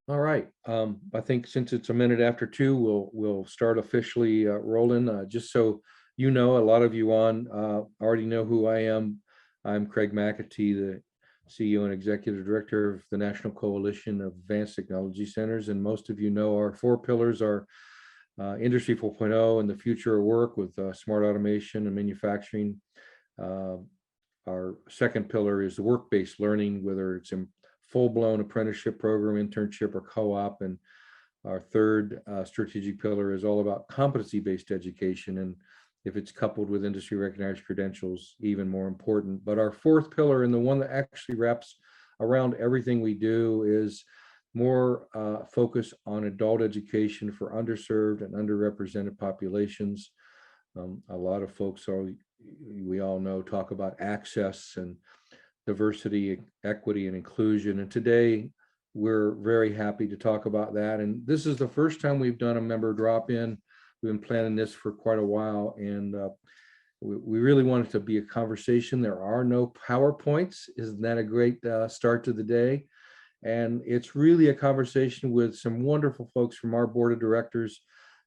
All right. I think since it's a minute after 2, we'll start officially rolling. Just so you know, a lot of you on already know who I am. I'm Craig McAtee, the CEO and Executive Director of the National Coalition of Advanced Technology Centers, and most of you know our 4 pillars are Industry 4.0 and the future of work with smart automation and manufacturing. Uh, our second pillar is the work-based learning, whether it's in full-blown apprenticeship program, internship, or co-op. And our third strategic pillar is all about competency-based education. And if it's coupled with industry recognized credentials, even more important. But our fourth pillar, and the one that actually wraps around everything we do, is more focus on adult education for underserved and underrepresented populations. A lot of folks we all know, talk about access and diversity, equity, and inclusion. And today we're very happy to talk about that. And this is the first time we've done a member drop-in. We've been planning this for quite a while, and we really want it to be a conversation. There are no PowerPoints. Isn't that a great start to the day? And it's really a conversation with some wonderful folks from our board of directors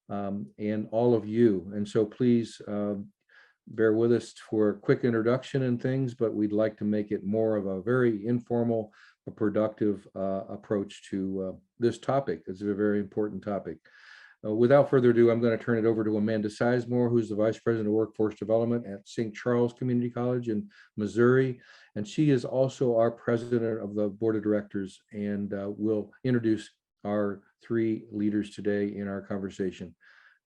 and all of you. And so please bear with us for a quick introduction and things, but we'd like to make it more of a very informal, productive approach to this topic. It's a very important topic. Without further ado, I'm going to turn it over to Amanda Sizemore, who's the Vice President of Workforce Development at St. Charles Community College in Missouri. And she is also our President of the Board of Directors, and will introduce our 3 leaders today in our conversation.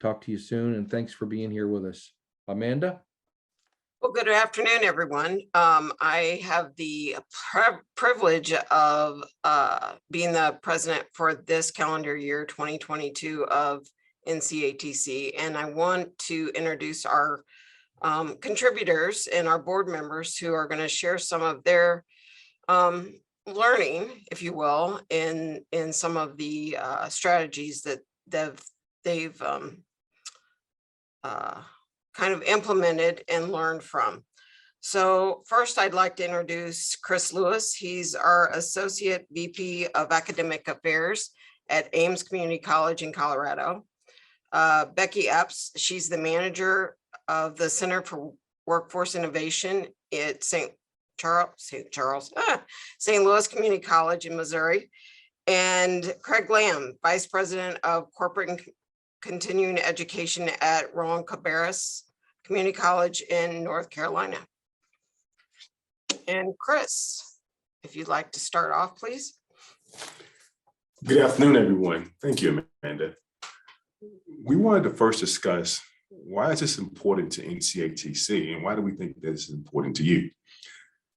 Talk to you soon, and thanks for being here with us. Amanda? Well, good afternoon, everyone. I have the privilege of being the president for this calendar year 2022 of NCATC, and I want to introduce our contributors and our board members who are going to share some of their learning, if you will, in some of the strategies that they've kind of implemented and learned from. So first, I'd like to introduce Chris Lewis. He's our Associate VP of Academic Affairs at Ames Community College in Colorado. Becky Epps, she's the manager of the Center for Workforce Innovation at St. Louis Community College in Missouri. And Craig Lamb, Vice President of Corporate and Continuing Education at Roland Cabarrus Community College in North Carolina. And Chris, if you'd like to start off, please. Good afternoon, everyone. Thank you, Amanda. We wanted to first discuss why is this important to NCATC, and why do we think that it's important to you?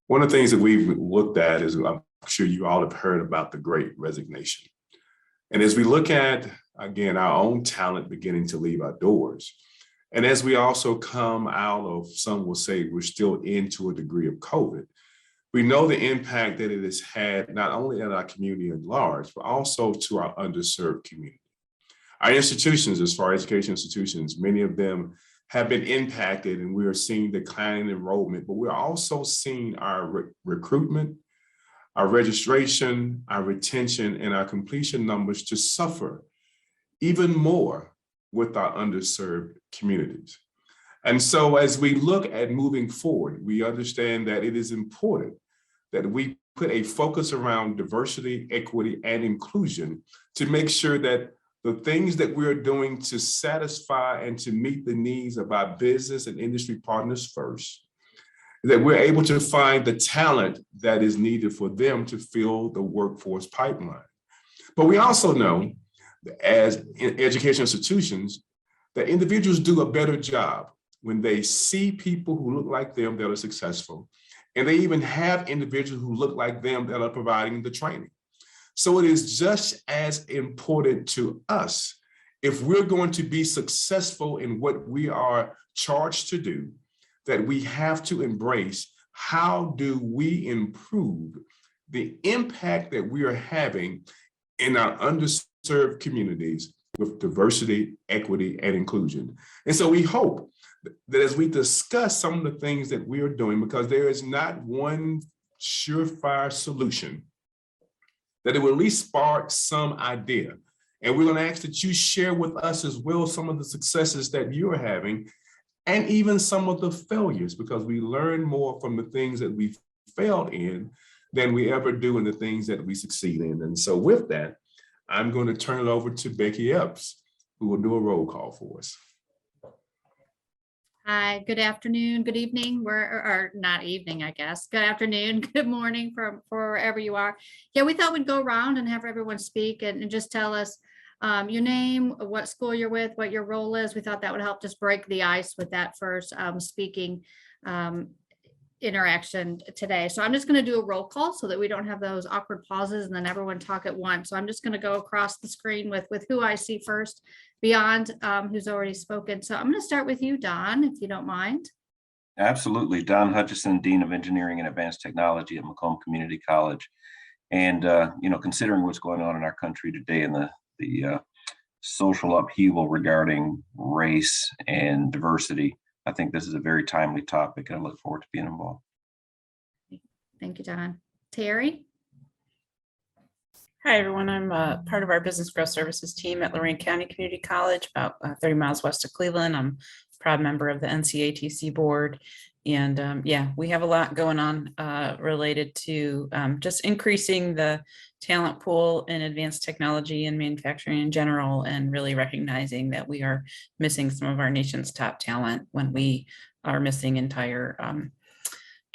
One of the things that we've looked at is, I'm sure you all have heard about the Great Resignation. And as we look at, again, our own talent beginning to leave our doors, and as we also come out of, some will say we're still into a degree of COVID, we know the impact that it has had not only in our community at large, but also to our underserved community. Our institutions, as far as education institutions, many of them have been impacted, and we are seeing declining enrollment, but we're also seeing our recruitment, our registration, our retention, and our completion numbers to suffer even more with our underserved communities. And so as we look at moving forward, we understand that it is important that we put a focus around diversity, equity, and inclusion to make sure that the things that we're doing to satisfy and to meet the needs of our business and industry partners first, that we're able to find the talent that is needed for them to fill the workforce pipeline. But we also know, as in education institutions, that individuals do a better job when they see people who look like them that are successful, and they even have individuals who look like them that are providing the training. So it is just as important to us, if we're going to be successful in what we are charged to do, that we have to embrace how do we improve the impact that we are having in our underserved communities with diversity, equity, and inclusion. And so we hope that as we discuss some of the things that we are doing, because there is not one surefire solution that it will at least spark some idea. And we're going to ask that you share with us as well some of the successes that you're having and even some of the failures, because we learn more from the things that we failed in than we ever do in the things that we succeed in. And so with that, I'm going to turn it over to Becky Epps, who will do a roll call for us. Hi, good afternoon, good evening, or not evening, I guess. Good afternoon, good morning from wherever you are. Yeah, we thought we'd go around and have everyone speak and just tell us your name, what school you're with, what your role is. We thought that would help just break the ice with that first speaking interaction today. So I'm just going to do a roll call so that we don't have those awkward pauses and then everyone talk at once. So I'm just going to go across the screen with who I see first beyond who's already spoken. So I'm going to start with you, Don, if you don't mind. Absolutely. Don Hutchison, Dean of Engineering and Advanced Technology at Macomb Community College. And, considering what's going on in our country today and the social upheaval regarding race and diversity, I think this is a very timely topic, and I look forward to being involved. Thank you, Don. Terry? Hi, everyone. I'm part of our business growth services team at Lorain County Community College, about 30 miles west of Cleveland. I'm a proud member of the NCATC board. And we have a lot going on related to just increasing the talent pool in advanced technology and manufacturing in general, and really recognizing that we are missing some of our nation's top talent when we are missing entire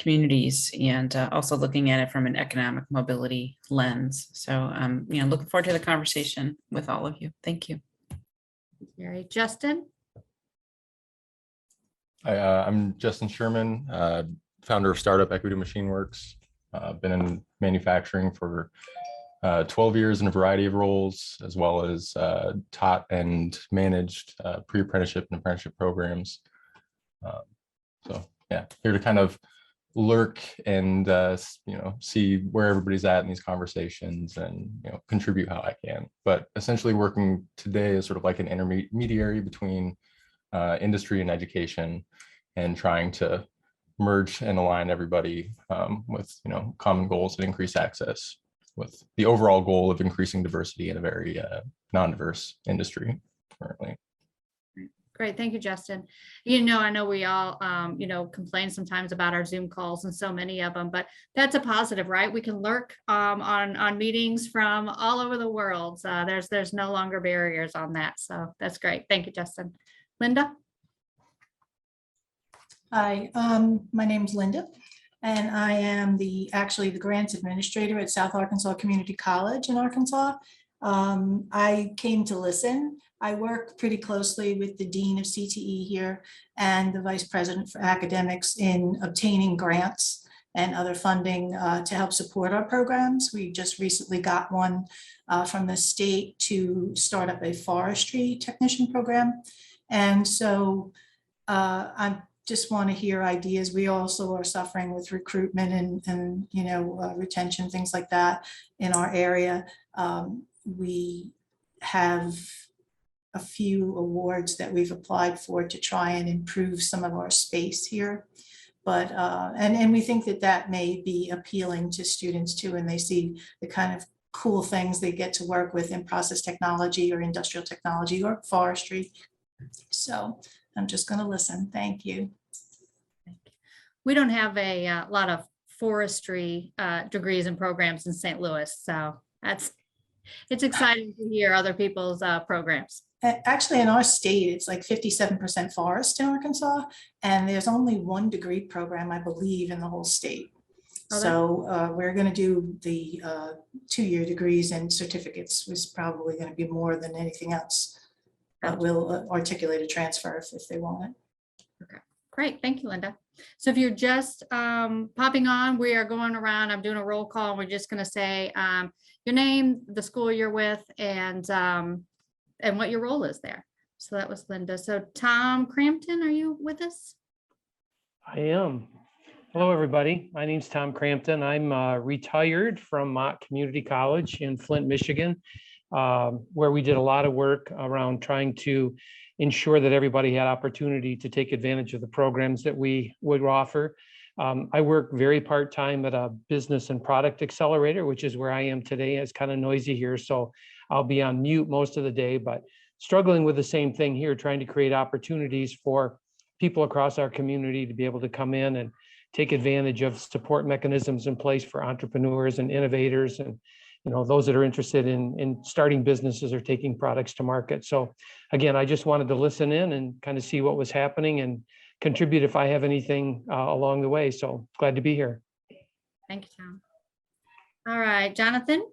communities, and also looking at it from an economic mobility lens. So, looking forward to the conversation with all of you. Thank you. Terry. Justin? Hi, I'm Justin Sherman, founder of startup Equity Machine Works. Been in manufacturing for 12 years in a variety of roles, as well as taught and managed pre-apprenticeship and apprenticeship programs. Here to kind of lurk and see where everybody's at in these conversations and contribute how I can. But essentially working today is sort of like an intermediary between industry and education, and trying to merge and align everybody with common goals and increase access, with the overall goal of increasing diversity in a very non-diverse industry currently. Great, thank you, Justin. I know we all, complain sometimes about our Zoom calls and so many of them, but that's a positive, right? We can lurk on meetings from all over the world. There's no longer barriers on that. So that's great. Thank you, Justin. Linda? Hi, my name's Linda, and I am actually the grants administrator at South Arkansas Community College in Arkansas. I came to listen. I work pretty closely with the Dean of CTE here and the Vice President for Academics in obtaining grants and other funding to help support our programs. We just recently got one from the state to start up a forestry technician program. And so I just want to hear ideas. We also are suffering with recruitment and retention, things like that in our area. We have a few awards that we've applied for to try and improve some of our space here. But and we think that may be appealing to students too, and they see the kind of cool things they get to work with in process technology or industrial technology or forestry. So I'm just going to listen. Thank you. We don't have a lot of forestry degrees and programs in St. Louis, so it's exciting to hear other people's programs. Actually, in our state, it's like 57% forest in Arkansas, and there's only 1 degree program, I believe, in the whole state. So we're going to do the 2-year degrees, and certificates was probably going to be more than anything else. But we'll articulate a transfer if they want it. Okay, great. Thank you, Linda. So if you're just popping on, we are going around. I'm doing a roll call. We're just going to say your name, the school you're with, and what your role is there. So that was Linda. So Tom Crampton, are you with us? I am. Hello, everybody. My name's Tom Crampton. I'm retired from Mott Community College in Flint, Michigan, where we did a lot of work around trying to ensure that everybody had opportunity to take advantage of the programs that we would offer. I work very part-time at a business and product accelerator, which is where I am today. It's kind of noisy here, so I'll be on mute most of the day, but struggling with the same thing here, trying to create opportunities for people across our community to be able to come in and take advantage of support mechanisms in place for entrepreneurs and innovators and those that are interested in starting businesses or taking products to market. So again, I just wanted to listen in and kind of see what was happening and contribute if I have anything along the way. So glad to be here. Thank you, Tom. All right, Jonathan.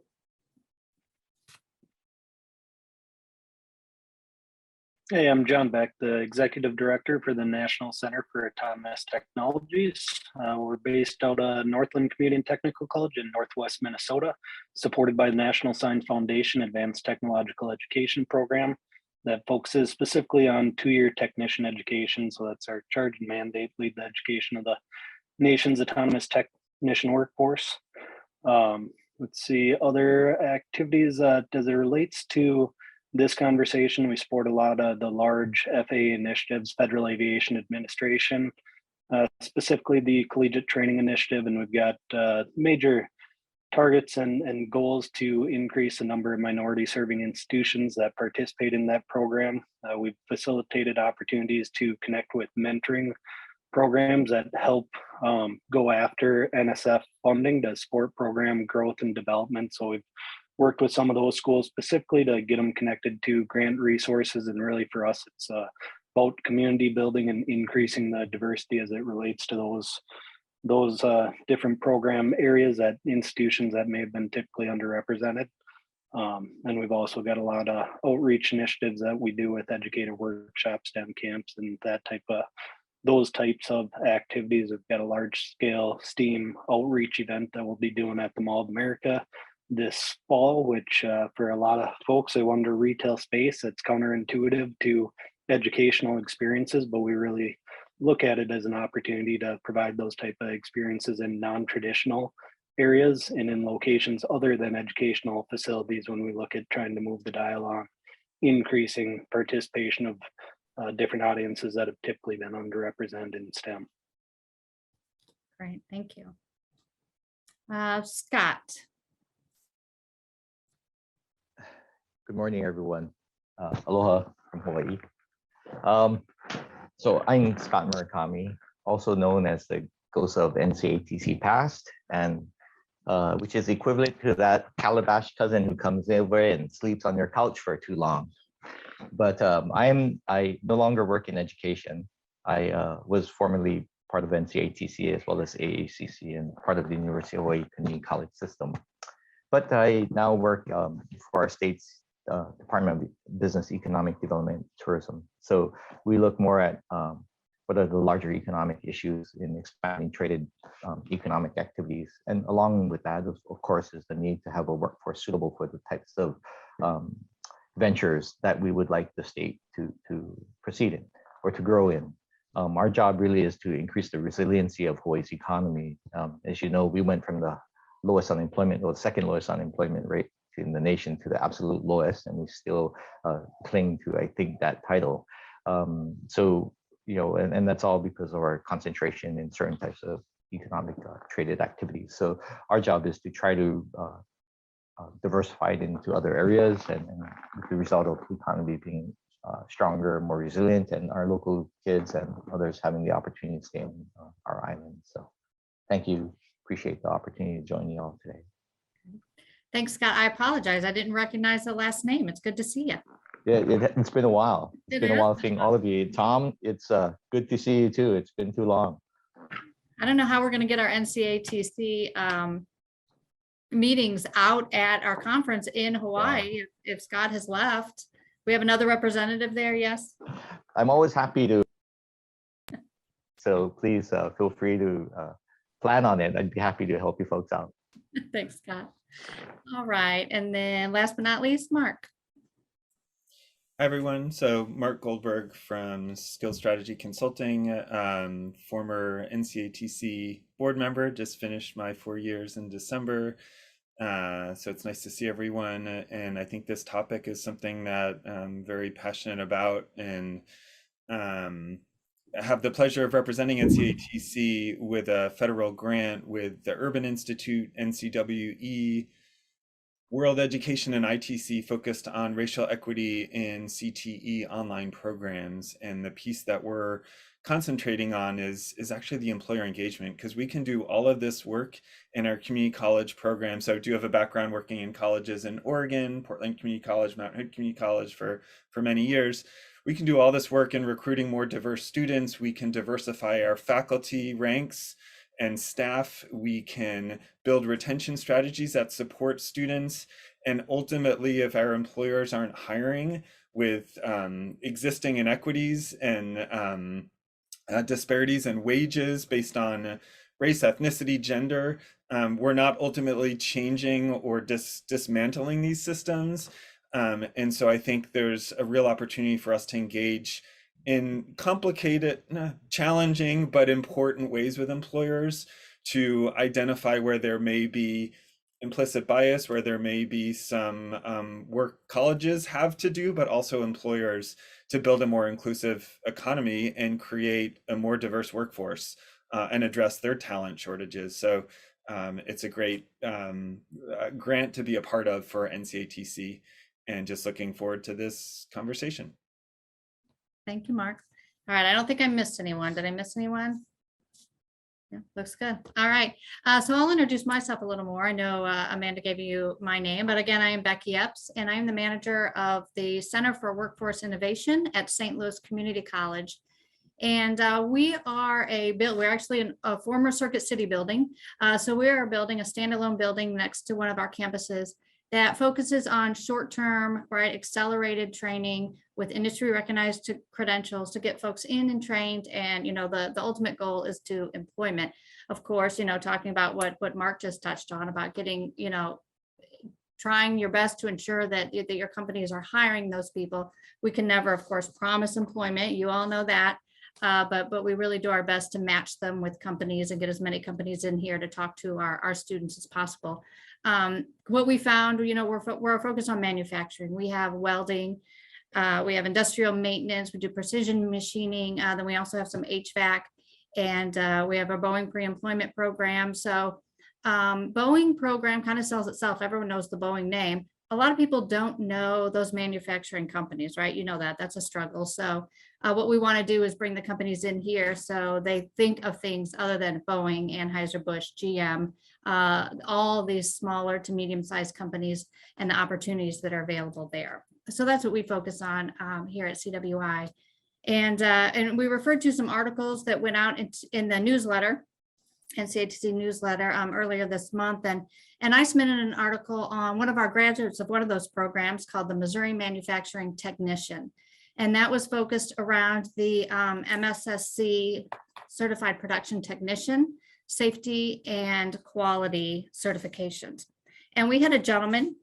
Hey, I'm John Beck, the Executive Director for the National Center for Autonomous Technologies. We're based out of Northland Community and Technical College in Northwest Minnesota, supported by the National Science Foundation Advanced Technological Education Program that focuses specifically on two-year technician education. So that's our charge and mandate, lead the education of the nation's autonomous technician workforce. Let's see, other activities as it relates to this conversation, we support a lot of the large FAA initiatives, Federal Aviation Administration, specifically the Collegiate Training Initiative, and we've got major targets and goals to increase the number of minority serving institutions that participate in that program. We've facilitated opportunities to connect with mentoring programs that help go after NSF funding to support program growth and development. So we've worked with some of those schools specifically to get them connected to grant resources. And really for us, it's about community building and increasing the diversity as it relates to those different program areas at institutions that may have been typically underrepresented. And we've also got a lot of outreach initiatives that we do with educator workshops, STEM camps, and those types of activities. We've got a large scale STEAM outreach event that we'll be doing at the Mall of America this fall, which for a lot of folks, they wonder retail space. It's counterintuitive to educational experiences, but we really look at it as an opportunity to provide those type of experiences in non-traditional areas and in locations other than educational facilities when we look at trying to move the dial on increasing participation of different audiences that have typically been underrepresented in STEM. Great, thank you. Scott. Good morning, everyone. Aloha from Hawaii. So I'm Scott Murakami, also known as the ghost of NCATC past, and which is equivalent to that calabash cousin who comes over and sleeps on your couch for too long. But I no longer work in education. I was formerly part of NCATC as well as AACC and part of the University of Hawaii Community College system. But I now work for our state's Department of Business, Economic Development, Tourism. So we look more at what are the larger economic issues in expanding traded economic activities. And along with that, of course, is the need to have a workforce suitable for the types of ventures that we would like the state to proceed in or to grow in. Our job really is to increase the resiliency of Hawaii's economy. As you know, we went from the lowest unemployment or the second lowest unemployment rate in the nation to the absolute lowest, and we still cling to, I think, that title. So, and that's all because of our concentration in certain types of economic traded activities. So our job is to try to diversify it into other areas, and with the result of the economy being stronger, more resilient, and our local kids and others having the opportunity to stay on our island. So thank you. Appreciate the opportunity to join you all today. Thanks, Scott. I apologize. I didn't recognize the last name. It's good to see you. Yeah, it's been a while. It's been a while is. seeing all of you. Tom, it's good to see you too. It's been too long. I don't know how we're going to get our NCATC meetings out at our conference in Hawaii if Scott has left. We have another representative there, yes? I'm always happy to. So please feel free to plan on it. I'd be happy to help you folks out. Thanks, Scott. All right. And then last but not least, Mark. Hi, everyone. So Mark Goldberg from Skill Strategy Consulting, former NCATC board member, just finished my 4 years in December. So it's nice to see everyone. And I think this topic is something that I'm very passionate about. And have the pleasure of representing NCATC with a federal grant with the Urban Institute, NCWE, World Education, and ITC, focused on racial equity in CTE online programs. And the piece that we're concentrating on is actually the employer engagement, because we can do all of this work in our community college program. So I do have a background working in colleges in Oregon, Portland Community College, Mountain Hood Community College for many years. We can do all this work in recruiting more diverse students. We can diversify our faculty ranks and staff. We can build retention strategies that support students. And ultimately, if our employers aren't hiring with existing inequities and disparities in wages based on race, ethnicity, gender, we're not ultimately changing or dismantling these systems. And so I think there's a real opportunity for us to engage in complicated, challenging, but important ways with employers to identify where there may be implicit bias, where there may be some work colleges have to do, but also employers, to build a more inclusive economy and create a more diverse workforce and address their talent shortages. So it's a great grant to be a part of for NCATC, and just looking forward to this conversation. Thank you, Mark. All right, I don't think I missed anyone. Did I miss anyone? Yeah, looks good. All right, so I'll introduce myself a little more. I know Amanda gave you my name, but again, I am Becky Epps, and I am the manager of the Center for Workforce Innovation at St. Louis Community College. And we're actually a former Circuit City building. So we are building a standalone building next to one of our campuses that focuses on short-term, accelerated training with industry recognized credentials to get folks in and trained. And, the ultimate goal is to employment. Of course, talking about what Mark just touched on about getting, trying your best to ensure that your companies are hiring those people. We can never, of course, promise employment. You all know that. But we really do our best to match them with companies and get as many companies in here to talk to our students as possible. What we found, we're focused on manufacturing. We have welding, we have industrial maintenance, we do precision machining, then we also have some HVAC, and we have a Boeing pre-employment program. So Boeing program kind of sells itself. Everyone knows the Boeing name. A lot of people don't know those manufacturing companies, right? That's a struggle. So what we want to do is bring the companies in here so they think of things other than Boeing, Anheuser-Busch, GM, all these smaller to medium-sized companies and the opportunities that are available there. So that's what we focus on here at CWI. And we referred to some articles that went out in the newsletter, NCATC newsletter earlier this month. And I submitted an article on one of our graduates of one of those programs called the Missouri Manufacturing Technician. And that was focused around the MSSC Certified Production Technician, Safety and Quality certifications. And we had a gentleman,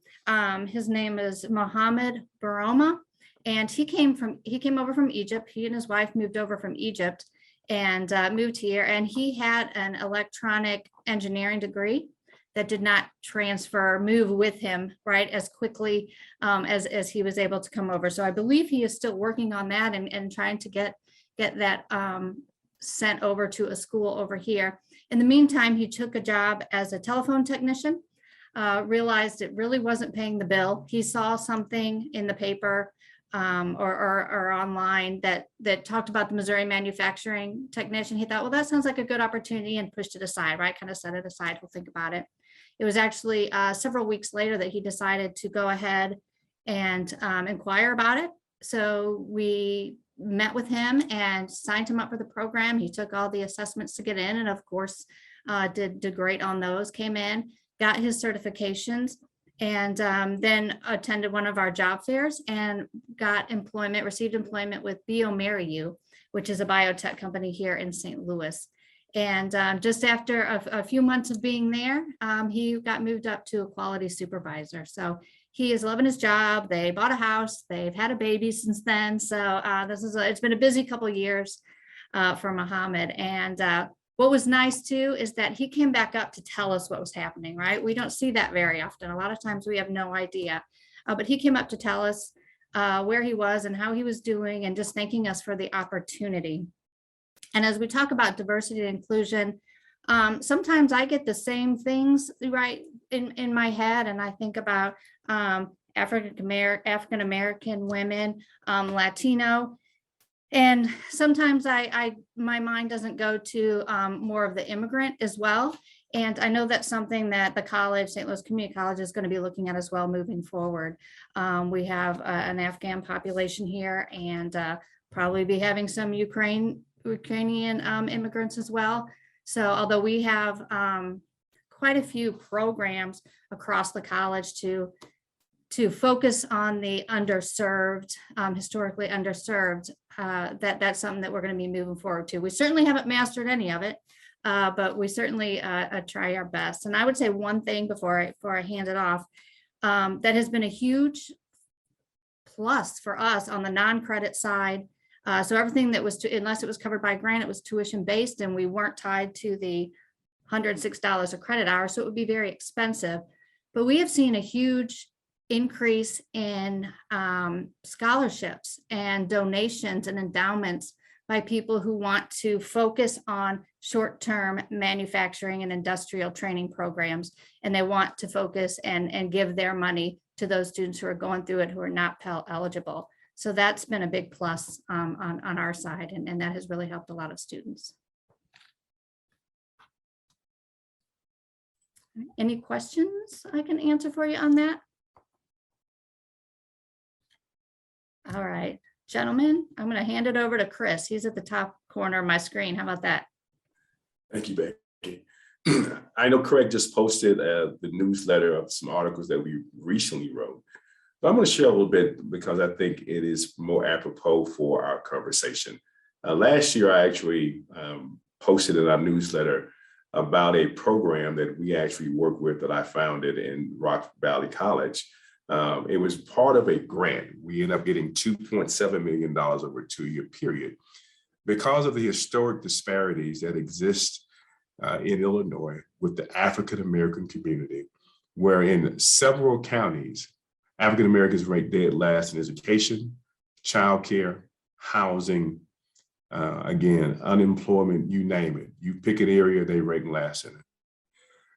his name is Mohammed Baroma, and he came over from Egypt. He and his wife moved over from Egypt and moved here, and he had an electronic engineering degree that did not move with him as quickly as he was able to come over. So I believe he is still working on that and trying to get that sent over to a school over here. In the meantime, he took a job as a telephone technician, realized it really wasn't paying the bill. He saw something in the paper or online that talked about the Missouri Manufacturing Technician. He thought, well, that sounds like a good opportunity, and pushed it aside, kind of set it aside. He'll think about it. It was actually several weeks later that he decided to go ahead and inquire about it. So we met with him and signed him up for the program. He took all the assessments to get in, and of course, did great on those, came in, got his certifications, and then attended one of our job fairs and received employment with bioMérieux, which is a biotech company here in St. Louis. And just after a few months of being there, he got moved up to a quality supervisor. So he is loving his job. They bought a house. They've had a baby since then. So it's been a busy couple of years for Mohammed. And what was nice too is that he came back up to tell us what was happening, right? We don't see that very often. A lot of times we have no idea, but he came up to tell us where he was and how he was doing, and just thanking us for the opportunity. And as we talk about diversity and inclusion, sometimes I get the same things right in my head, and I think about African American women, Latino, and sometimes my mind doesn't go to more of the immigrant as well. And I know that's something that the college, St. Louis Community College, is going to be looking at as well moving forward. We have an Afghan population here, and probably be having some Ukrainian immigrants as well. So although we have quite a few programs across the college to focus on the underserved, historically underserved, that's something that we're going to be moving forward to. We certainly haven't mastered any of it, but we certainly try our best. And I would say one thing before I hand it off, that has been a huge plus for us on the non-credit side. So everything that was, unless it was covered by grant, it was tuition based, and we weren't tied to the $106 a credit hour. So it would be very expensive. But we have seen a huge increase in scholarships and donations and endowments by people who want to focus on short-term manufacturing and industrial training programs. And they want to focus and give their money to those students who are going through it, who are not Pell eligible. So that's been a big plus on our side, and that has really helped a lot of students. Any questions I can answer for you on that? All right, gentlemen, I'm going to hand it over to Chris. He's at the top corner of my screen. How about that? Thank you, Becky. I know Craig just posted the newsletter of some articles that we recently wrote. But I'm going to share a little bit because I think it is more apropos for our conversation. Last year, I actually posted in our newsletter about a program that we actually work with that I founded in Rock Valley College. It was part of a grant. We ended up getting $2.7 million over a 2-year period because of the historic disparities that exist in Illinois with the African American community, where in several counties, African Americans rate dead last in education, childcare, housing, again, unemployment, you name it. You pick an area, they rank last in it.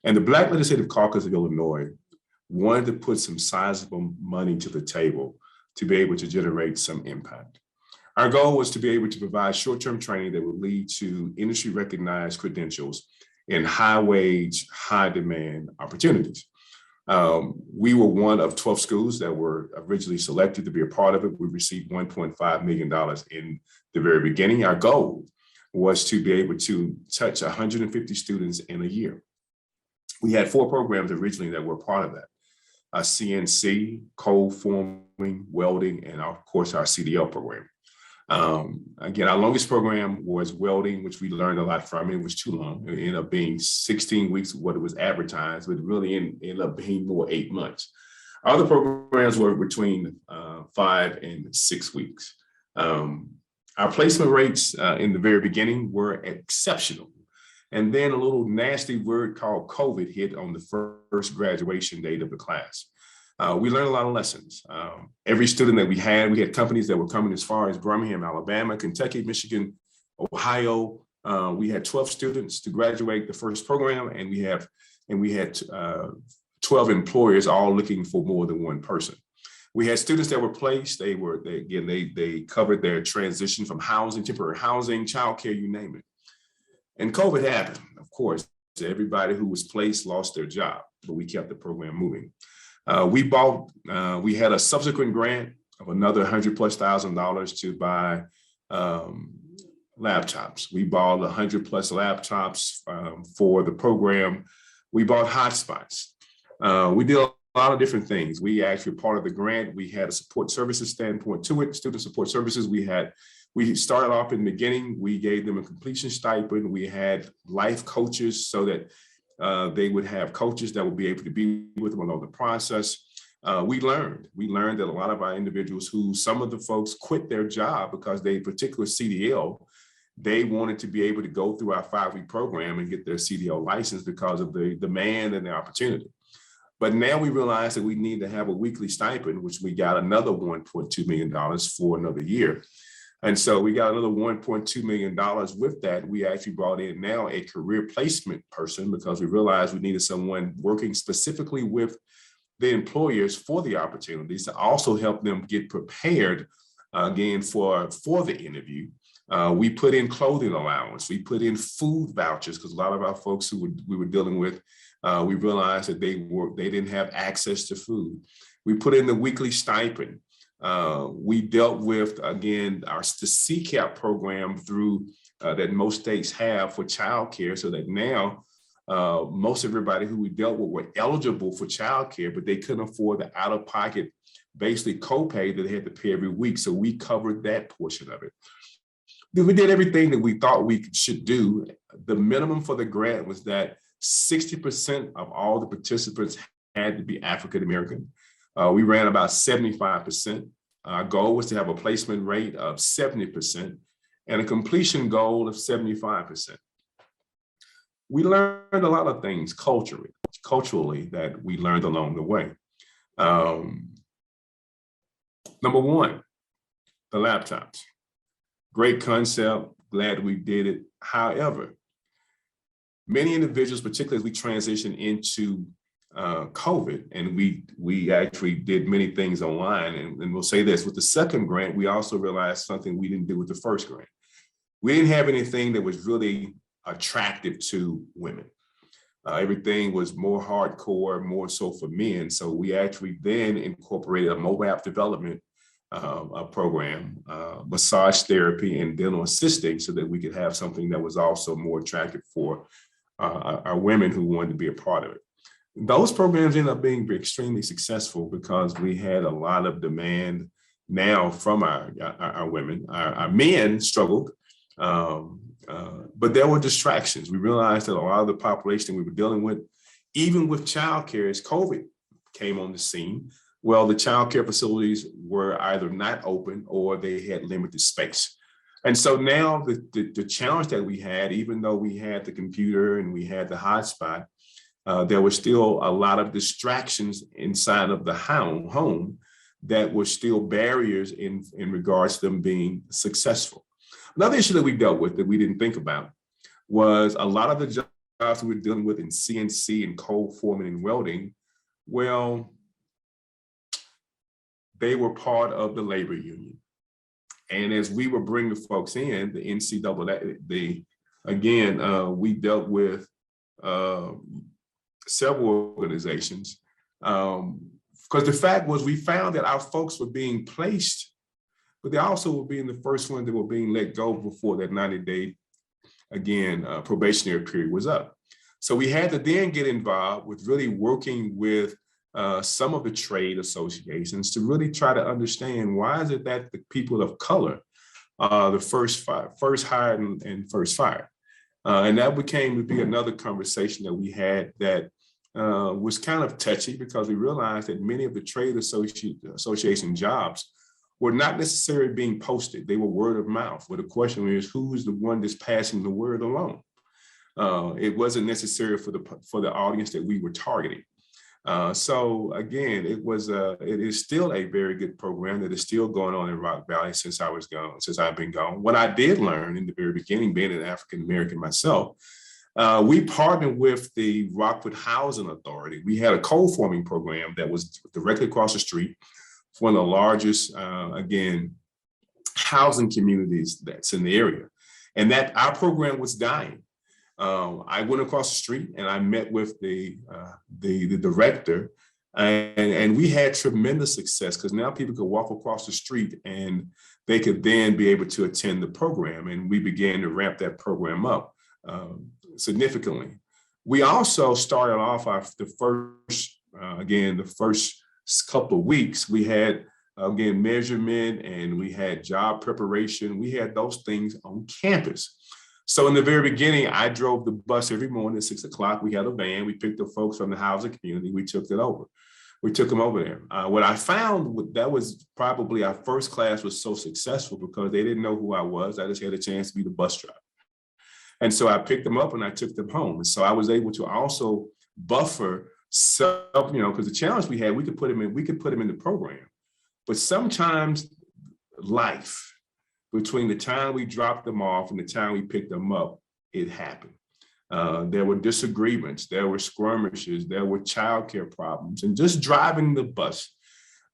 And the Black Legislative Caucus of Illinois wanted to put some sizable money to the table to be able to generate some impact. Our goal was to be able to provide short-term training that would lead to industry-recognized credentials in high-wage, high-demand opportunities. We were one of 12 schools that were originally selected to be a part of it. We received $1.5 million in the very beginning. Our goal was to be able to touch 150 students in a year. We had 4 programs originally that were part of that. CNC, cold forming, welding, and of course our CDL program. Again, our longest program was welding, which we learned a lot from. It was too long. It ended up being 16 weeks, what it was advertised, but really ended up being more 8 months. Other programs were between 5 and 6 weeks. Our placement rates in the very beginning were exceptional. And then a little nasty word called COVID hit on the first graduation date of the class. We learned a lot of lessons. Every student that we had companies that were coming as far as Birmingham, Alabama, Kentucky, Michigan, Ohio. We had 12 students to graduate the first program, and we had 12 employers all looking for more than one person. We had students that were placed. They covered their transition from housing, temporary housing, childcare, you name it. And COVID happened. Of course, everybody who was placed lost their job, but we kept the program moving. We had a subsequent grant of another $100,000+ to buy laptops. We bought 100+ laptops for the program. We bought hotspots. We did a lot of different things. We actually, part of the grant, we had a support services standpoint to it, student support services. We started off in the beginning, we gave them a completion stipend. We had life coaches so that they would have coaches that would be able to be with them along the process. We learned that a lot of our individuals some of the folks quit their job because they particular CDL, they wanted to be able to go through our 5-week program and get their CDL license because of the demand and the opportunity. But now we realize that we need to have a weekly stipend, which we got another $1.2 million for another year. And so we got another $1.2 million with that. We actually brought in now a career placement person because we realized we needed someone working specifically with the employers for the opportunities to also help them get prepared again for the interview. We put in clothing allowance. We put in food vouchers because a lot of our folks who we were dealing with, we realized that they didn't have access to food. We put in the weekly stipend. We dealt with, again, the CCAP program through that most states have for childcare, so that now most everybody who we dealt with were eligible for childcare, but they couldn't afford the out-of-pocket, basically copay that they had to pay every week. So we covered that portion of it. We did everything that we thought we should do. The minimum for the grant was that 60% of all the participants had to be African American. We ran about 75%. Our goal was to have a placement rate of 70% and a completion goal of 75%. We learned a lot of things culturally that we learned along the way. Number one, the laptops. Great concept, glad we did it. However, many individuals, particularly as we transition into COVID, and we actually did many things online, and we'll say this, with the second grant, we also realized something we didn't do with the first grant. We didn't have anything that was really attractive to women. Everything was more hardcore, more so for men. So we actually then incorporated a mobile app development program, massage therapy and dental assisting, so that we could have something that was also more attractive for our women who wanted to be a part of it. Those programs ended up being extremely successful because we had a lot of demand now from our women. Our men struggled, but there were distractions. We realized that a lot of the population we were dealing with, even with childcare, as COVID came on the scene, well, the childcare facilities were either not open or they had limited space. And so now the challenge that we had, even though we had the computer and we had the hotspot, there were still a lot of distractions inside of the home that were still barriers in regards to them being successful. Another issue that we dealt with that we didn't think about was a lot of the jobs we were dealing with in CNC and cold forming and welding, well, they were part of the labor union. And as we were bringing folks in, the NCAA, we dealt with several organizations, because the fact was we found that our folks were being placed, but they also were being the first ones that were being let go before that 90-day, probationary period was up. So we had to then get involved with really working with some of the trade associations to really try to understand why is it that the people of color are the first hired and first fired. And that became to be another conversation that we had that was kind of touchy, because we realized that many of the trade association jobs were not necessarily being posted. They were word of mouth. But the question is, who's the one that's passing the word along? It wasn't necessary for the audience that we were targeting. So again, it is still a very good program that is still going on in Rock Valley since I've been gone. What I did learn in the very beginning, being an African American myself, we partnered with the Rockwood Housing Authority. We had a cold forming program that was directly across the street, one of the largest, housing communities that's in the area. And that our program was dying. I went across the street and I met with the director, and we had tremendous success, because now people could walk across the street and they could then be able to attend the program. And we began to ramp that program up significantly. We also started off the first couple of weeks, we had measurement and we had job preparation. We had those things on campus. So in the very beginning, I drove the bus every morning at 6 o'clock. We had a van. We picked up folks from the housing community. We took them over there. What I found, that was probably our first class was so successful because they didn't know who I was. I just had a chance to be the bus driver. And so I picked them up and I took them home. And so I was able to also buffer some, because the challenge we had, we could put them in the program. But sometimes life between the time we dropped them off and the time we picked them up, it happened. There were disagreements, there were skirmishes, there were childcare problems, and just driving the bus,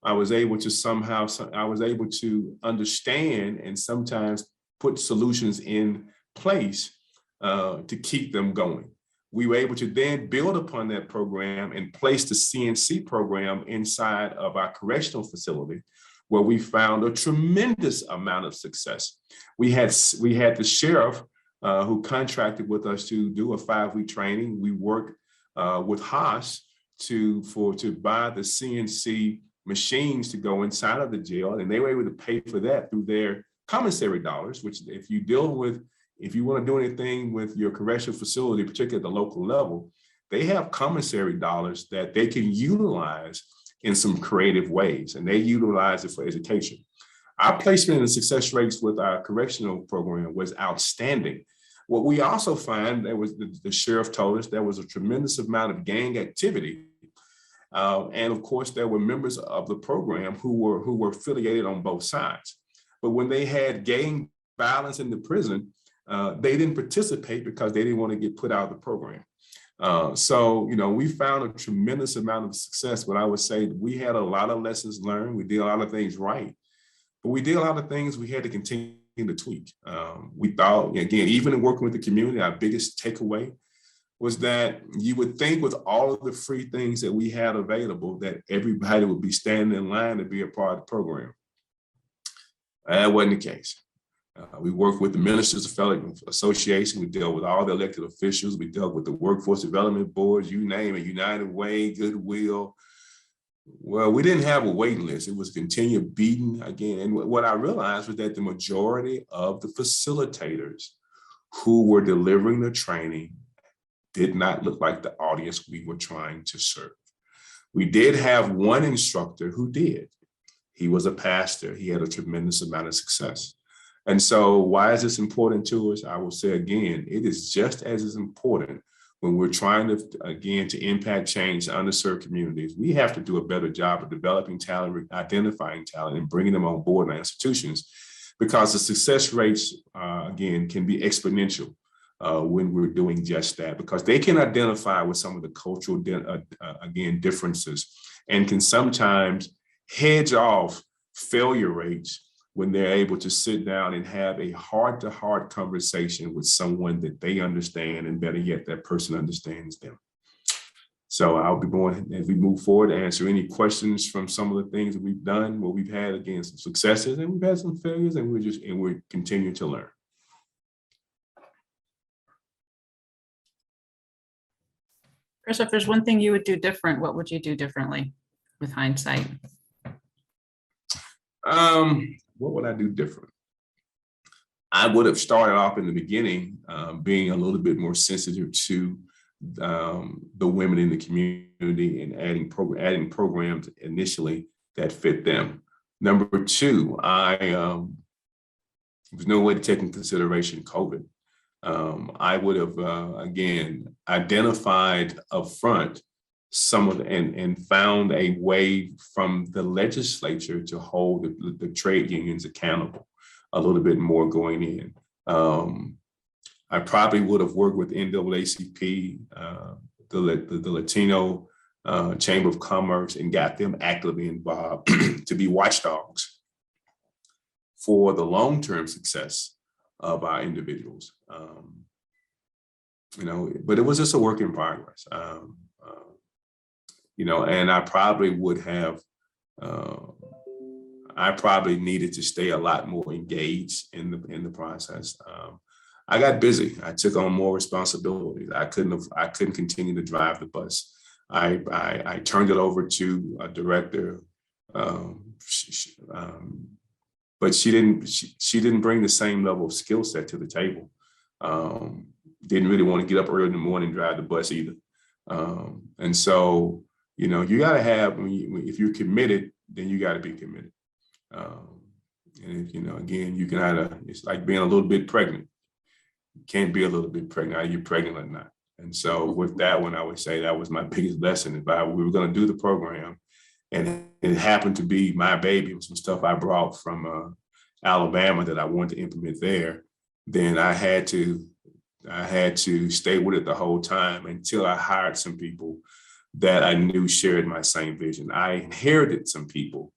I was able to understand and sometimes put solutions in place to keep them going. We were able to then build upon that program and place the CNC program inside of our correctional facility, where we found a tremendous amount of success. We had the sheriff who contracted with us to do a 5-week training. We worked with Haas to buy the CNC machines to go inside of the jail, and they were able to pay for that through their commissary dollars, which if you want to do anything with your correctional facility, particularly at the local level, they have commissary dollars that they can utilize in some creative ways, and they utilize it for education. Our placement and success rates with our correctional program was outstanding. What we also find, the sheriff told us, there was a tremendous amount of gang activity. And of course, there were members of the program who were affiliated on both sides. But when they had gang violence in the prison, they didn't participate because they didn't want to get put out of the program. So, we found a tremendous amount of success, but I would say we had a lot of lessons learned. We did a lot of things right, but we did a lot of things we had to continue to tweak. We thought, again, even in working with the community, our biggest takeaway was that you would think with all of the free things that we had available that everybody would be standing in line to be a part of the program. That wasn't the case. We work with the Ministers of Federal Association. We deal with all the elected officials. We dealt with the workforce development boards, you name it, United Way, Goodwill. Well, we didn't have a waiting list. It was continued beating again. And what I realized was that the majority of the facilitators who were delivering the training did not look like the audience we were trying to serve. We did have one instructor who did. He was a pastor. He had a tremendous amount of success. And so why is this important to us? I will say again, it is just as important when we're trying to, again, to impact change in underserved communities. We have to do a better job of developing talent, identifying talent, and bringing them on board in our institutions, because the success rates, again, can be exponential when we're doing just that, because they can identify with some of the cultural, again, differences, and can sometimes hedge off failure rates when they're able to sit down and have a heart-to-heart conversation with someone that they understand, and better yet, that person understands them. So I'll be going, as we move forward, to answer any questions from some of the things that we've done, where we've had, again, some successes and we've had some failures, and we're continuing to learn. Chris, if there's one thing you would do different, what would you do differently with hindsight? What would I do different? I would have started off in the beginning being a little bit more sensitive to the women in the community and adding programs initially that fit them. Number two, there was no way to take into consideration COVID. I would have, again, identified upfront some of and found a way from the legislature to hold the trade unions accountable a little bit more going in. I probably would have worked with NAACP, the Latino Chamber of Commerce, and got them actively involved to be watchdogs for the long-term success of our individuals. But it was just a work in progress. And I probably would have, I probably needed to stay a lot more engaged in the process. I got busy. I took on more responsibilities. I couldn't continue to drive the bus. I turned it over to a director, but she didn't bring the same level of skill set to the table. Didn't really want to get up early in the morning and drive the bus either. And so, you got to have, if you're committed, then you got to be committed. And again, you can either, it's like being a little bit pregnant. You can't be a little bit pregnant. Are you pregnant or not? And so with that one, I would say that was my biggest lesson. If we were going to do the program, and it happened to be my baby, with some stuff I brought from Alabama that I wanted to implement there, then I had to stay with it the whole time until I hired some people that I knew shared my same vision. I inherited some people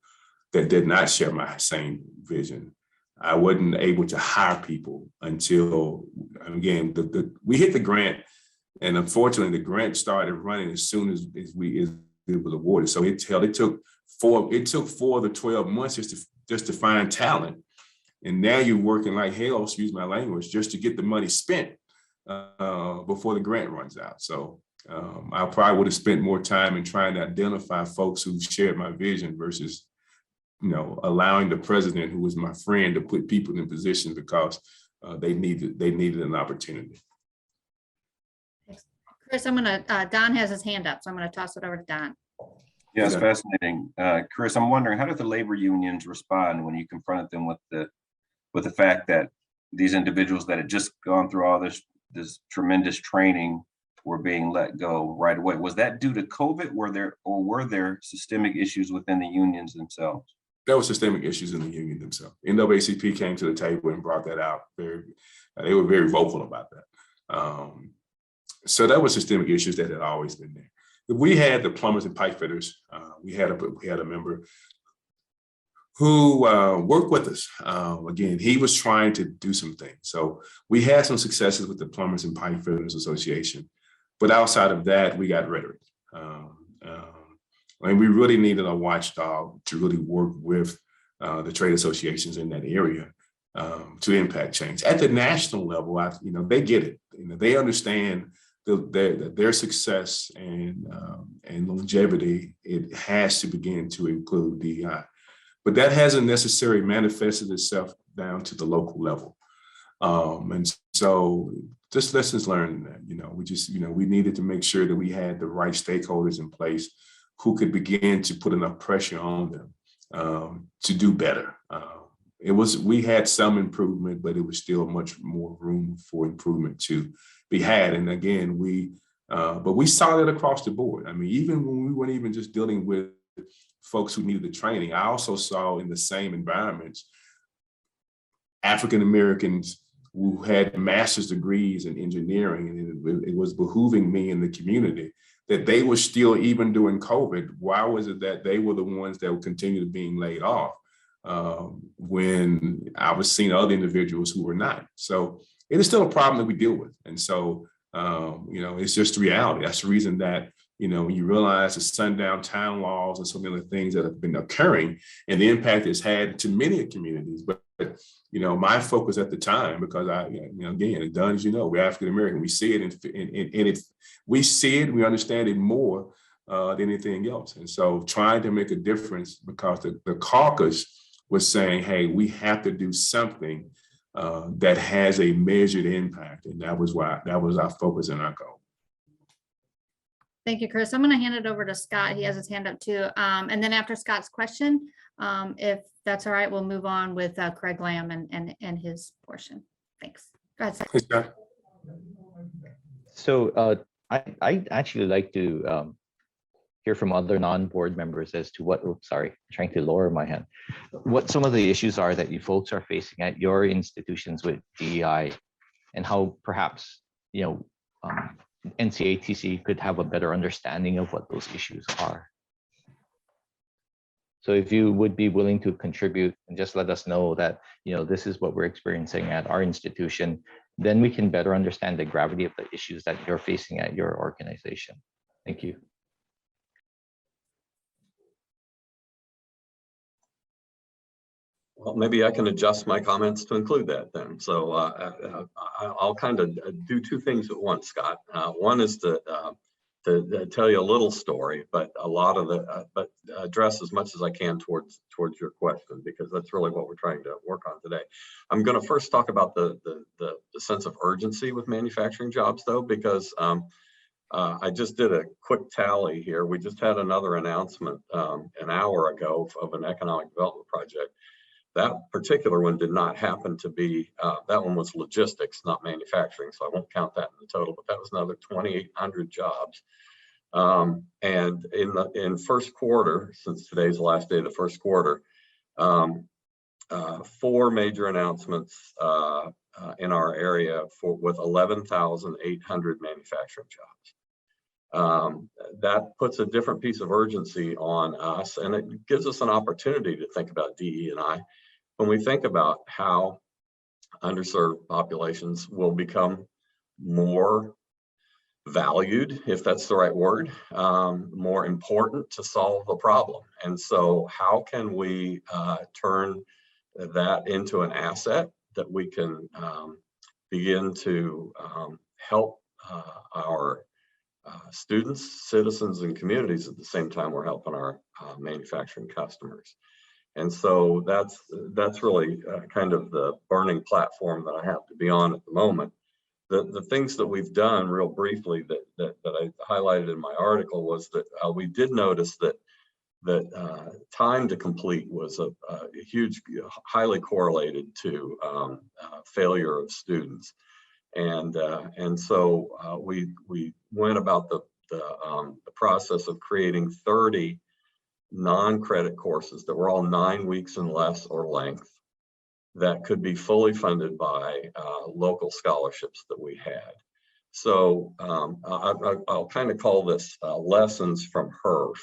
that did not share my same vision. I wasn't able to hire people until, again, we hit the grant, and unfortunately, the grant started running as soon as it was awarded. So it took 4 to 12 months just to find talent, and now you're working like hell, excuse my language, just to get the money spent before the grant runs out. So I probably would have spent more time in trying to identify folks who shared my vision versus, allowing the president, who was my friend, to put people in position because they needed an opportunity. Chris, Don has his hand up, so I'm gonna toss it over to Don. Yeah, it's fascinating. Chris, I'm wondering, how did the labor unions respond when you confronted them with the fact that these individuals that had just gone through all this tremendous training were being let go right away? Was that due to COVID? Were there systemic issues within the unions themselves? There were systemic issues in the union themselves. NAACP came to the table and brought that out. They were very vocal about that. So that was systemic issues that had always been there. We had the plumbers and pipe fitters. We had a member who worked with us. Again, he was trying to do some things. So we had some successes with the Plumbers and Pipe Fitters Association. But outside of that, we got rhetoric. And we really needed a watchdog to really work with the trade associations in that area to impact change. At the national level, they get it. They understand their success and longevity. It has to begin to include DEI, but that hasn't necessarily manifested itself down to the local level. And so, just lessons learned. We needed to make sure that we had the right stakeholders in place who could begin to put enough pressure on them to do better. We had some improvement, but it was still much more room for improvement to be had. And again, but we saw that across the board. I mean, even when we weren't even just dealing with folks who needed the training, I also saw in the same environments African Americans who had master's degrees in engineering, and it was behooving me in the community that they were still, even during COVID, why was it that they were the ones that would continue to being laid off when I was seeing other individuals who were not? So it is still a problem that we deal with. And so, it's just reality. That's the reason that, when you realize the sundown town laws and some of the things that have been occurring and the impact it's had to many communities. But my focus at the time, because again, Don, as we're African American, we see it we understand it more than anything else. And so trying to make a difference, because the caucus was saying, hey, we have to do something that has a measured impact. And that was our focus and our goal. Thank you, Chris. I'm going to hand it over to Scott. He has his hand up too. And then after Scott's question, if that's all right, we'll move on with Craig Lamb and his portion. Thanks. Go ahead, Scott. So I'd actually like to hear from other non-board members as to what, trying to lower my hand, what some of the issues are that you folks are facing at your institutions with DEI, and how perhaps, NCATC could have a better understanding of what those issues are. So if you would be willing to contribute and just let us know that, this is what we're experiencing at our institution, then we can better understand the gravity of the issues that you're facing at your organization. Thank you. Well, maybe I can adjust my comments to include that then. So I'll kind of do two things at once, Scott. One is to tell you a little story, but but address as much as I can towards your question, because that's really what we're trying to work on today. I'm going to first talk about the sense of urgency with manufacturing jobs, though, because I just did a quick tally here. We just had another announcement an hour ago of an economic development project. That particular one did not happen to be, that one was logistics, not manufacturing, so I won't count that in the total, but that was another 2,800 jobs. And in first quarter, since today's the last day of the first quarter, 4 major announcements in our area with 11,800 manufacturing jobs. That puts a different piece of urgency on us, and it gives us an opportunity to think about DE&I when we think about how underserved populations will become more valued, if that's the right word, more important to solve a problem. And so how can we turn that into an asset that we can begin to help our students, citizens, and communities at the same time we're helping our manufacturing customers. And so that's really kind of the burning platform that I have to be on at the moment. The things that we've done real briefly that I highlighted in my article was that we did notice that time to complete was a huge, highly correlated to failure of students. And so we went about the process of creating 30 non-credit courses that were all 9 weeks and less or length that could be fully funded by local scholarships that we had. So I'll kind of call this lessons from HERF,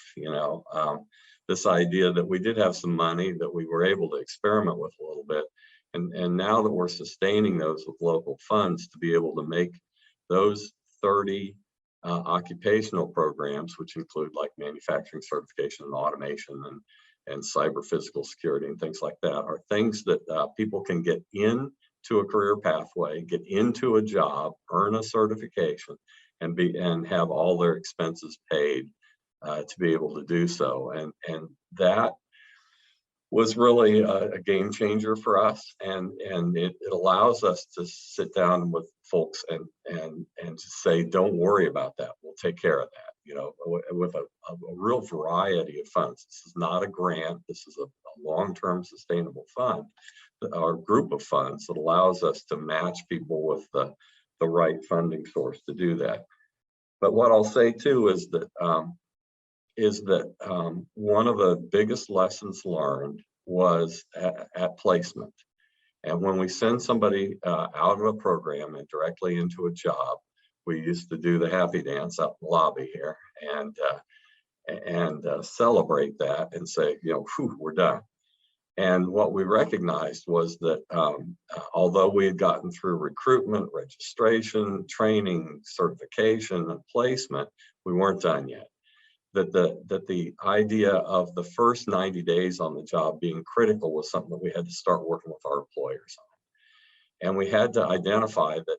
this idea that we did have some money that we were able to experiment with a little bit. And now that we're sustaining those with local funds to be able to make those 30 occupational programs, which include like manufacturing certification and automation and cyber physical security and things like that, are things that people can get into a career pathway, get into a job, earn a certification, and have all their expenses paid to be able to do so. And that was really a game changer for us, and it allows us to sit down with folks and to say, don't worry about that, we'll take care of that, with a real variety of funds. This is not a grant, this is a long-term sustainable fund, or group of funds that allows us to match people with the right funding source to do that. But what I'll say too is that one of the biggest lessons learned was at placement. And when we send somebody out of a program and directly into a job, we used to do the happy dance out in the lobby here and celebrate that and say, whew, we're done. And what we recognized was that although we had gotten through recruitment, registration, training, certification, and placement, we weren't done yet. That the idea of the first 90 days on the job being critical was something that we had to start working with our employers on. And we had to identify that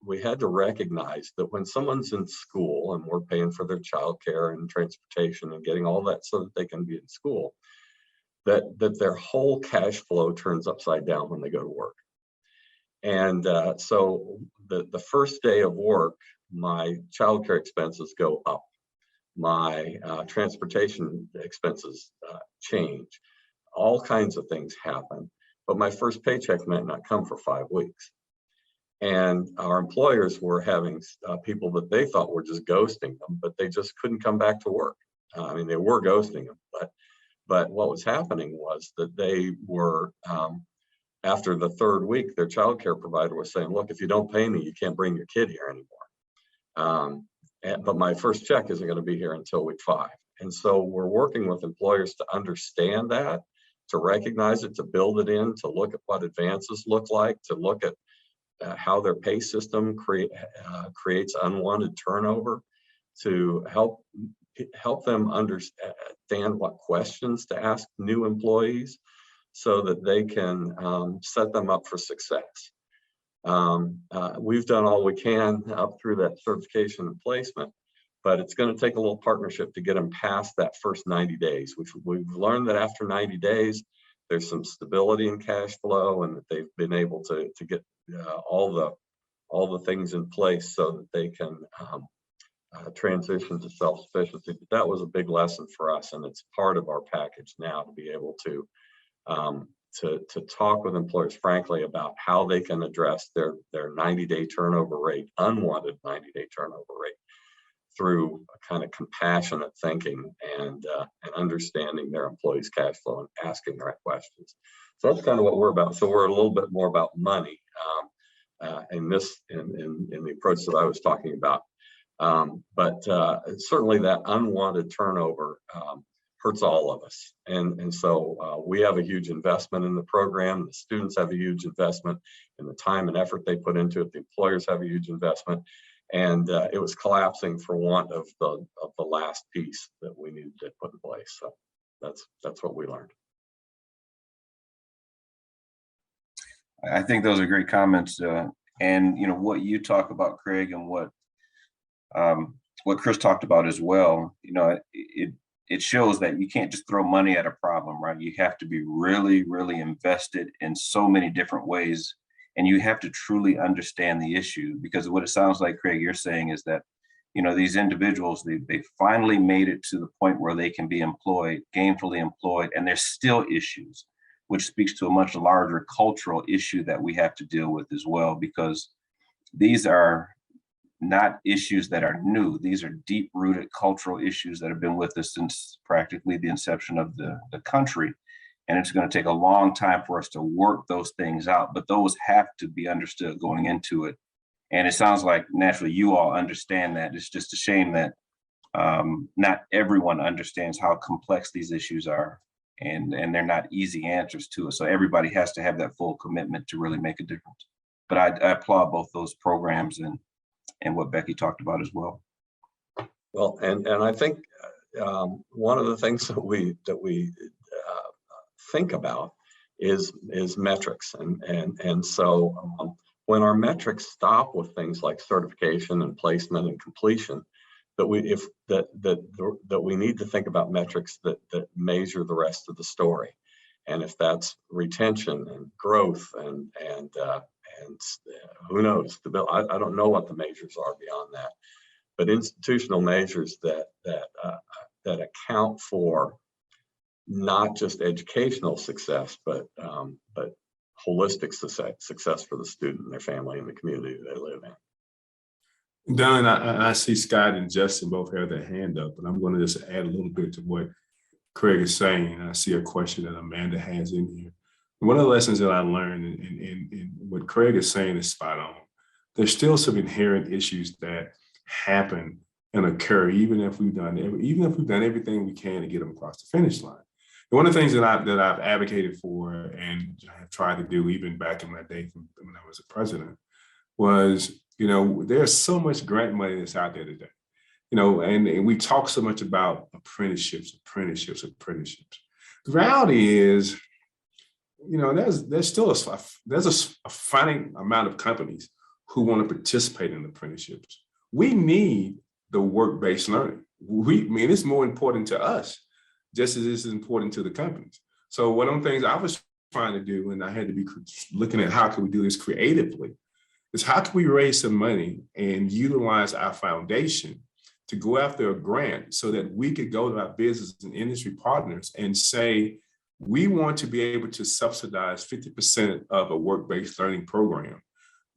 we had to recognize that when someone's in school and we're paying for their childcare and transportation and getting all that so that they can be in school, that their whole cash flow turns upside down when they go to work. And so the first day of work, my childcare expenses go up. My transportation expenses change. All kinds of things happen. But my first paycheck might not come for 5 weeks. And our employers were having people that they thought were just ghosting them, but they just couldn't come back to work. I mean, they were ghosting them, but what was happening was that they were, after the 3rd week, their childcare provider was saying, look, if you don't pay me, you can't bring your kid here anymore. But my first check isn't going to be here until week 5. And so we're working with employers to understand that, to recognize it, to build it in, to look at what advances look like, to look at how their pay system creates unwanted turnover, to help them understand what questions to ask new employees so that they can set them up for success. We've done all we can up through that certification and placement, but it's going to take a little partnership to get them past that first 90 days. We've learned that after 90 days, there's some stability in cash flow and that they've been able to get all the things in place so that they can transition to self-sufficiency. But that was a big lesson for us, and it's part of our package now to be able to talk with employers frankly about how they can address their 90-day turnover rate, unwanted 90-day turnover rate, through a kind of compassionate thinking and understanding their employees' cash flow and asking the right questions. So that's kind of what we're about. So we're a little bit more about money in the approach that I was talking about. But certainly that unwanted turnover hurts all of us. And so we have a huge investment in the program. The students have a huge investment in the time and effort they put into it. The employers have a huge investment. And it was collapsing for want of the last piece that we needed to put in place. So that's what we learned. I think those are great comments. And what you talk about, Craig, and what Chris talked about as well, it shows that you can't just throw money at a problem, right? You have to be really, really invested in so many different ways. And you have to truly understand the issue, because what it sounds like, Craig, you're saying is that, these individuals, they finally made it to the point where they can be employed, gainfully employed, and there's still issues, which speaks to a much larger cultural issue that we have to deal with as well, because these are not issues that are new. These are deep-rooted cultural issues that have been with us since practically the inception of the country. And it's going to take a long time for us to work those things out, but those have to be understood going into it. And it sounds like naturally you all understand that. It's just a shame that not everyone understands how complex these issues are, and they're not easy answers to it. So everybody has to have that full commitment to really make a difference. But I applaud both those programs and what Becky talked about as well. Well, and I think one of the things that we think about is metrics, and so when our metrics stop with things like certification and placement and completion, that we need to think about metrics that measure the rest of the story. And if that's retention and growth and who knows, I don't know what the measures are beyond that, but institutional measures that account for not just educational success, but holistic success for the student and their family and the community they live in. Don, I see Scott and Justin both have their hand up, and I'm going to just add a little bit to what Craig is saying. I see a question that Amanda has in here. One of the lessons that I learned, and what Craig is saying is spot on. There's still some inherent issues that happen and occur, even if we've done everything we can to get them across the finish line. And one of the things that I've advocated for and have tried to do even back in my day when I was a president was, there's so much grant money that's out there today, and we talk so much about apprenticeships. The reality is, there's still a finite amount of companies who want to participate in apprenticeships. We need the work-based learning. It's more important to us, just as it's important to the companies. So one of the things I was trying to do, and I had to be looking at how can we do this creatively, is how can we raise some money and utilize our foundation to go after a grant so that we could go to our business and industry partners and say, we want to be able to subsidize 50% of a work-based learning program.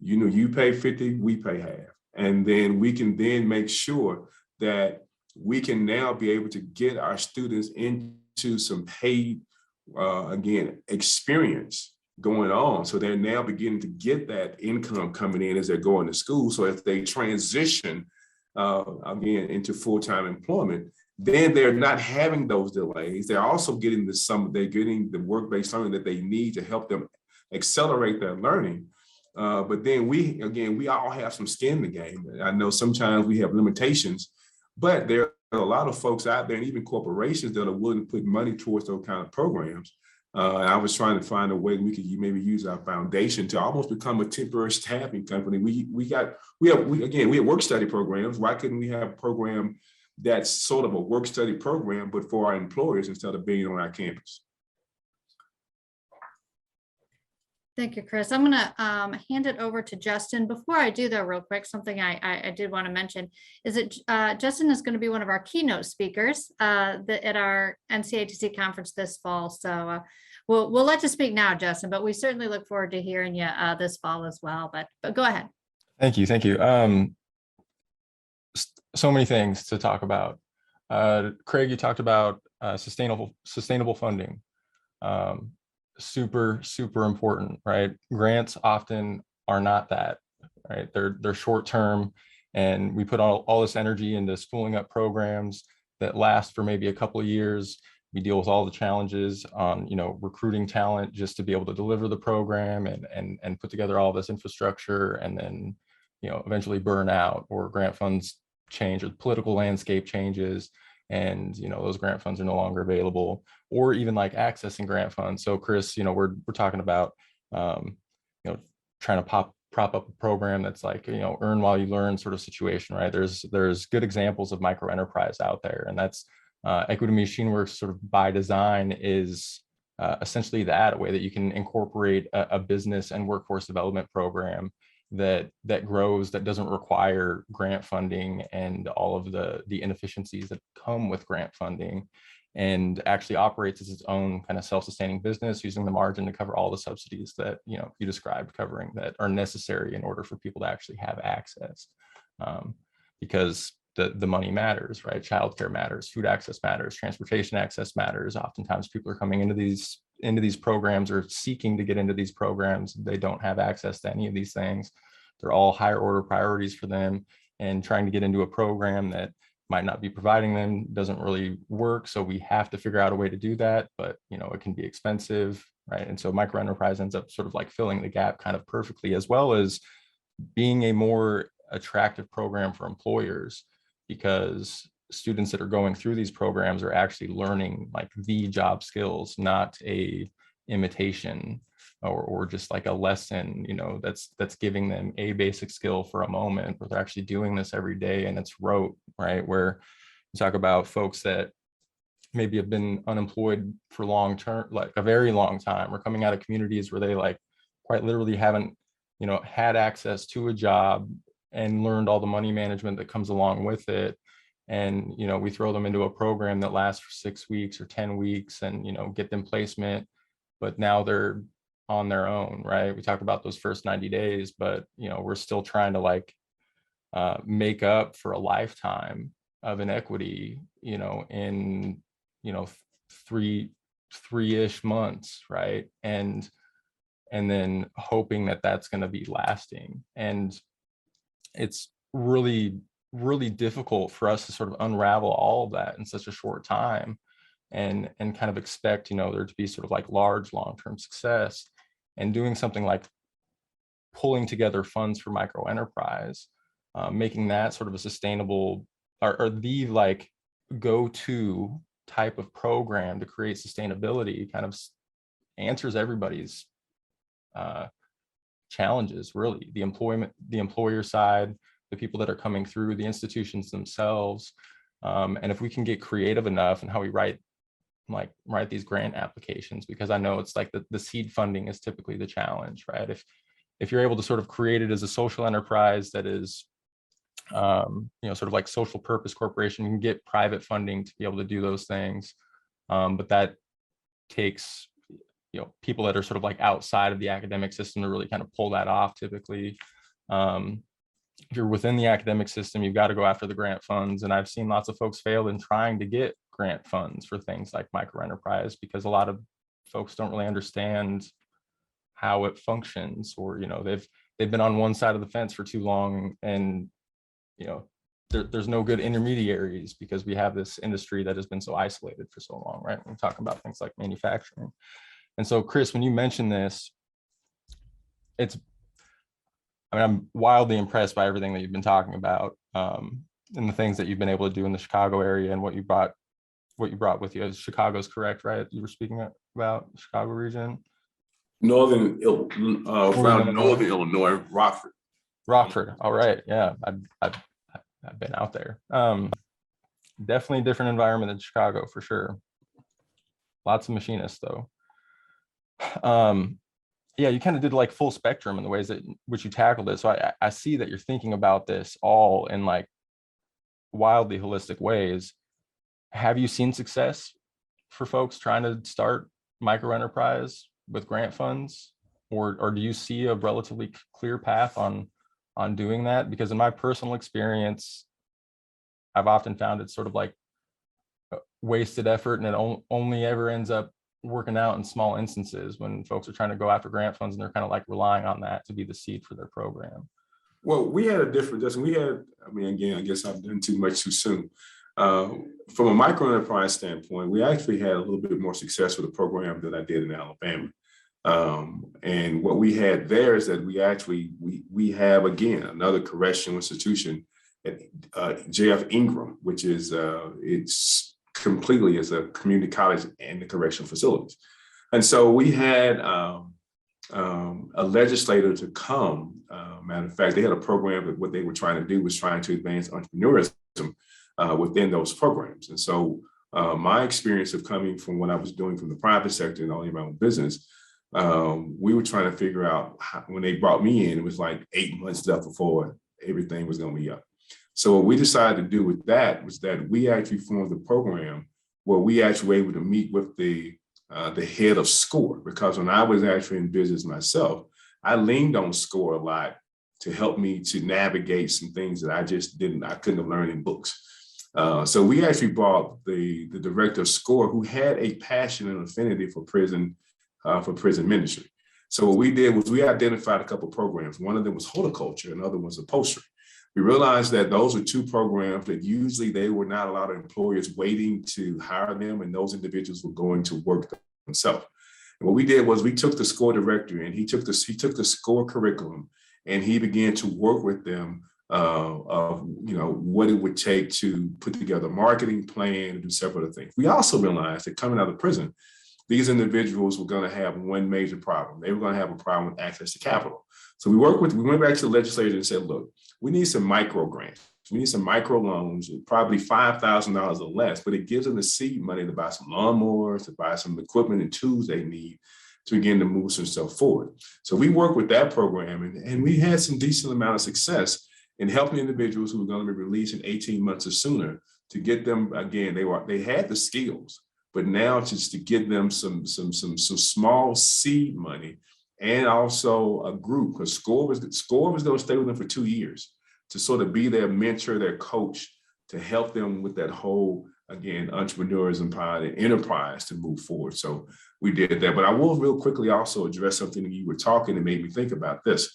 You pay 50, we pay half. And then we can then make sure that we can now be able to get our students into some paid, experience going on. So they're now beginning to get that income coming in as they're going to school. So if they transition into full-time employment, then they're not having those delays. They're also getting the work-based learning that they need to help them accelerate their learning. But then we all have some skin in the game. I know sometimes we have limitations, but there are a lot of folks out there and even corporations that are willing to put money towards those kind of programs. I was trying to find a way we could maybe use our foundation to almost become a temporary staffing company. We have work study programs. Why couldn't we have a program that's sort of a work study program, but for our employers instead of being on our campus? Thank you, Chris. I'm going to hand it over to Justin. Before I do, though, real quick, something I did want to mention is that Justin is going to be one of our keynote speakers at our NCATC conference this fall. So we'll let you speak now, Justin, but we certainly look forward to hearing you this fall as well. But go ahead. Thank you. So many things to talk about. Craig, you talked about sustainable funding. super, super important, right? Grants often are not that, right? They're short term, and we put all this energy into spooling up programs that last for maybe a couple of years. We deal with all the challenges on, recruiting talent just to be able to deliver the program and put together all this infrastructure, and then, eventually burn out, or grant funds change, or the political landscape changes, and those grant funds are no longer available, or even like accessing grant funds. So Chris, we're talking about trying to prop up a program that's like earn while you learn sort of situation, right? There's good examples of micro enterprise out there, and that's Equity Machine Works sort of by design is essentially that, a way that you can incorporate a business and workforce development program that grows, that doesn't require grant funding and all of the inefficiencies that come with grant funding, and actually operates as its own kind of self-sustaining business, using the margin to cover all the subsidies that you described covering, that are necessary in order for people to actually have access, because the money matters, right? Childcare matters, food access matters, transportation access matters. Oftentimes people are coming into these programs, or seeking to get into these programs. They don't have access to any of these things. They're all higher order priorities for them, and trying to get into a program that might not be providing them doesn't really work. So we have to figure out a way to do that, but it can be expensive, right? And so micro enterprise ends up sort of like filling the gap kind of perfectly, as well as being a more attractive program for employers, because students that are going through these programs are actually learning like the job skills, not a imitation or just like a lesson, that's giving them a basic skill for a moment, but they're actually doing this every day, and it's rote, right? Where you talk about folks that maybe have been unemployed for long term, like a very long time, or coming out of communities where they like quite literally haven't, had access to a job and learned all the money management that comes along with it. And, we throw them into a program that lasts for 6 weeks or 10 weeks and, get them placement, but now they're on their own, right? We talk about those first 90 days, but, we're still trying to like make up for a lifetime of inequity, in, three-ish months, right? And then hoping that that's going to be lasting. And it's really, really difficult for us to sort of unravel all of that in such a short time, and kind of expect, there to be sort of like large long-term success. And doing something like pulling together funds for micro enterprise, making that sort of a sustainable, or the like go-to type of program to create sustainability, kind of answers everybody's challenges, really. The employer side, the people that are coming through, the institutions themselves. And if we can get creative enough in how we write these grant applications, because I know it's like the seed funding is typically the challenge, right? If you're able to sort of create it as a social enterprise that is, sort of like social purpose corporation, you can get private funding to be able to do those things. But that takes, people that are sort of like outside of the academic system to really kind of pull that off typically. If you're within the academic system, you've got to go after the grant funds. And I've seen lots of folks fail in trying to get grant funds for things like micro enterprise, because a lot of folks don't really understand how it functions, or, they've been on one side of the fence for too long, and, there's no good intermediaries, because we have this industry that has been so isolated for so long, right? When we're talking about things like manufacturing. And so, Chris, when you mention this, I'm wildly impressed by everything that you've been talking about, and the things that you've been able to do in the Chicago area, and what you brought with you. Chicago's correct, right? You were speaking about the Chicago region. Northern Illinois, Rockford. Rockford. All right. Yeah, I've been out there. Definitely a different environment than Chicago for sure. Lots of machinists though. Yeah, you kind of did like full spectrum in the ways that which you tackled it. So I see that you're thinking about this all in like wildly holistic ways. Have you seen success for folks trying to start micro enterprise with grant funds, or do you see a relatively clear path on doing that? Because in my personal experience, I've often found it's sort of like wasted effort, and it only ever ends up working out in small instances when folks are trying to go after grant funds and they're kind of like relying on that to be the seed for their program? Well, we had a different, I mean, again, I guess I've done too much too soon. From a micro enterprise standpoint, we actually had a little bit more success with the program that I did in Alabama. And what we had there is that we have, again, another correctional institution at JF Ingram, which is, it's completely as a community college and the correctional facilities. And so we had a legislator to come. Matter of fact, they had a program that what they were trying to do was trying to advance entrepreneurism within those programs. And so my experience of coming from what I was doing from the private sector and owning my own business, we were trying to figure out how, when they brought me in, it was like 8 months left before everything was going to be up. So what we decided to do with that was that we actually formed a program where we actually were able to meet with the head of SCORE, because when I was actually in business myself, I leaned on SCORE a lot to help me to navigate some things that I couldn't have learned in books. So we actually brought the director of SCORE, who had a passion and affinity for prison ministry. So what we did was we identified a couple of programs. One of them was horticulture, another was upholstery. We realized that those are two programs that usually they were not a lot of employers waiting to hire them, and those individuals were going to work themselves. And what we did was we took the SCORE director and he took the SCORE curriculum and he began to work with them of what it would take to put together a marketing plan and do several other things. We also realized that coming out of prison, these individuals were going to have one major problem. They were going to have a problem with access to capital. So we went back to the legislature and said, look, we need some micro grants. We need some micro loans, probably $5,000 or less, but it gives them the seed money to buy some lawnmowers, to buy some equipment and tools they need to begin to move some stuff forward. So we worked with that program and we had some decent amount of success in helping individuals who were going to be released in 18 months or sooner to get them, again, they had the skills, but now just to get them some small seed money and also a group, because SCORE was going to stay with them for 2 years to sort of be their mentor, their coach, to help them with that whole, again, entrepreneurism part and enterprise to move forward. So we did that. But I will real quickly also address something that you were talking and made me think about this.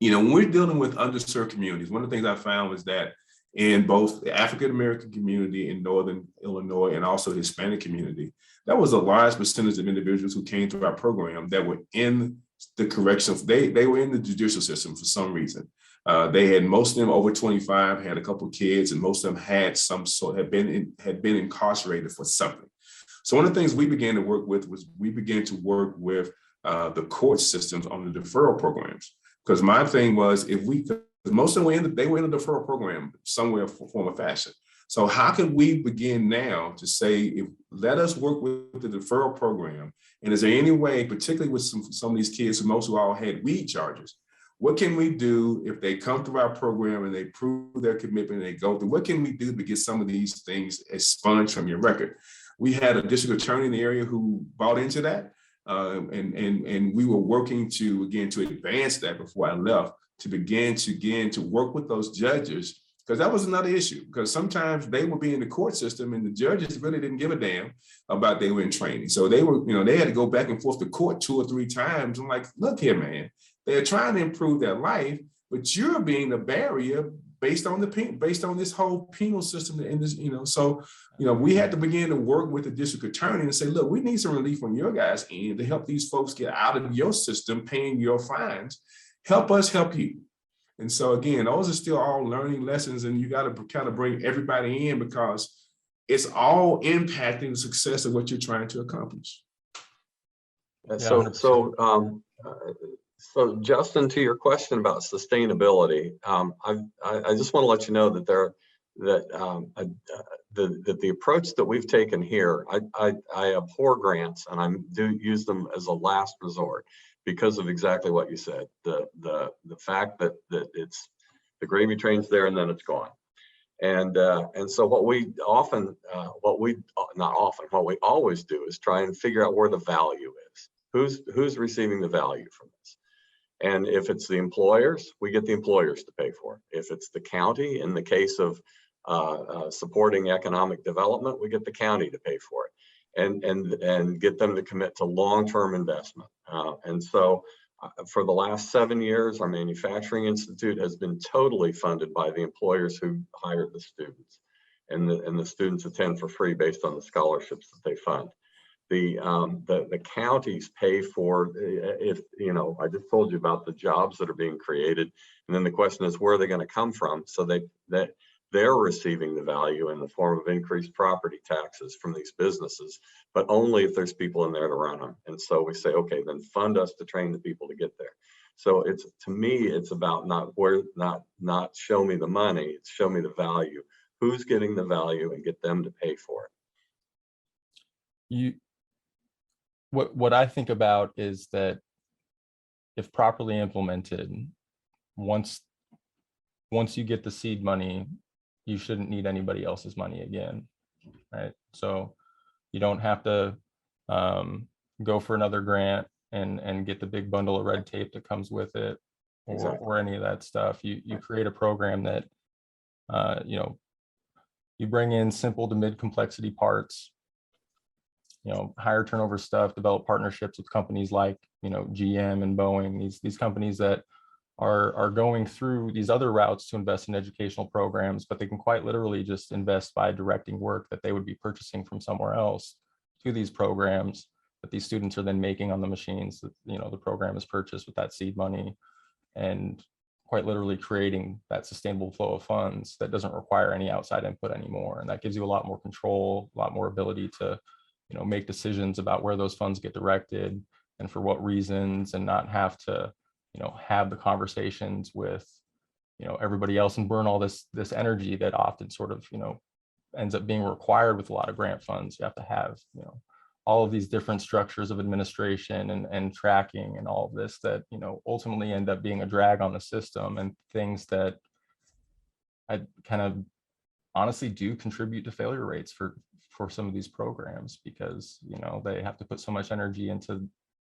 When we're dealing with underserved communities, one of the things I found was that in both the African-American community in Northern Illinois and also the Hispanic community, that was a large percentage of individuals who came to our program that were in the corrections. They were in the judicial system for some reason. They had, most of them over 25, had a couple of kids, and most of them had had been incarcerated for something. So one of the things we began to work with was the court systems on the deferral programs. Because my thing was, most of them they were in the deferral program somewhere, form or fashion. So how can we begin now to say, let us work with the deferral program? And is there any way, particularly with some of these kids who all had weed charges, what can we do if they come through our program and they prove their commitment and they go through? What can we do to get some of these things expunged from your record? We had a district attorney in the area who bought into that. And we were working to advance that before I left, to begin to work with those judges, because that was another issue, because sometimes they would be in the court system and the judges really didn't give a damn about they were in training. So they were, they had to go back and forth to court 2 or 3 times. I'm like, look here, man, they're trying to improve their life, but you're being the barrier based on this whole penal system in this, so we had to begin to work with the district attorney and say, look, we need some relief on your guys' end to help these folks get out of your system, paying your fines. Help us help you. And so again, those are still all learning lessons, and you got to kind of bring everybody in, because it's all impacting the success of what you're trying to accomplish. So Justin, to your question about sustainability, I just want to let you know that the approach that we've taken here, I abhor grants, and I do use them as a last resort because of exactly what you said. The fact that it's the gravy train's there and then it's gone. And so what we always do is try and figure out where the value is. Who's receiving the value from this? And if it's the employers, we get the employers to pay for it. If it's the county, in the case of supporting economic development, we get the county to pay for it. and get them to commit to long-term investment. And so for the last 7 years, our Manufacturing Institute has been totally funded by the employers who hired the students. And the students attend for free based on the scholarships that they fund. The counties pay for, if, you know, I just told you about the jobs that are being created. And then the question is, where are they going to come from? So they're receiving the value in the form of increased property taxes from these businesses, but only if there's people in there to run them. And so we say, okay, then fund us to train the people to get there. So it's, to me, it's about not show me the money, it's show me the value. Who's getting the value and get them to pay for it. What I think about is that if properly implemented, once you get the seed money, you shouldn't need anybody else's money again, right? So you don't have to go for another grant and get the big bundle of red tape that comes with it, or any of that stuff. You create a program that you know, you bring in simple to mid complexity parts, you know, higher turnover stuff, develop partnerships with companies like, you know, GM and Boeing, these companies that are going through these other routes to invest in educational programs, but they can quite literally just invest by directing work that they would be purchasing from somewhere else to these programs that these students are then making on the machines that, you know, the program is purchased with that seed money, and quite literally creating that sustainable flow of funds that doesn't require any outside input anymore. And that gives you a lot more control, a lot more ability to, you know, make decisions about where those funds get directed and for what reasons, and not have to, you know, have the conversations with, you know, everybody else and burn all this energy that often sort of, you know, ends up being required with a lot of grant funds. You have to have, you know, all of these different structures of administration and tracking and all of this that, you know, ultimately end up being a drag on the system, and things that I kind of honestly do contribute to failure rates for some of these programs, because, you know, they have to put so much energy into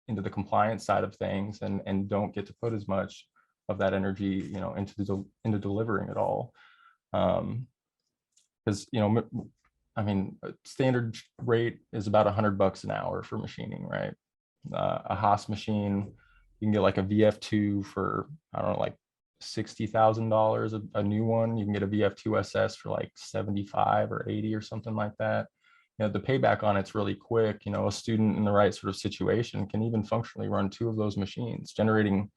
the compliance side of things and don't get to put as much of that energy, you know, into delivering it all. Because, you know, I mean, a standard rate is about $100 an hour for machining, right? A Haas machine, you can get like a VF2 for, I don't know, like $60,000, a new one. You can get a VF2 SS for like 75 or 80 or something like that. You know, the payback on it's really quick. You know, a student in the right sort of situation can even functionally run 2 of those machines, generating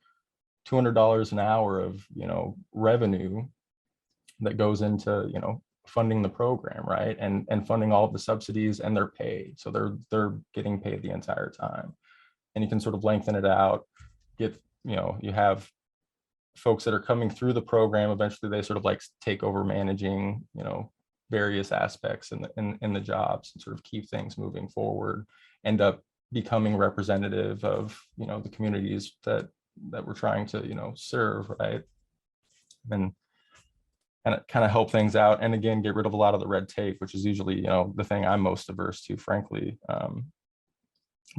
$200 an hour of, you know, revenue that goes into, you know, funding the program, right? And funding all of the subsidies and their pay. So they're getting paid the entire time. And you can sort of lengthen it out, get, you know, you have folks that are coming through the program, eventually they sort of like take over managing, you know, various aspects in the jobs, and sort of keep things moving forward, end up becoming representative of, you know, the communities that we're trying to, you know, serve, right? And kind of help things out, and again, get rid of a lot of the red tape, which is usually, you know, the thing I'm most averse to, frankly,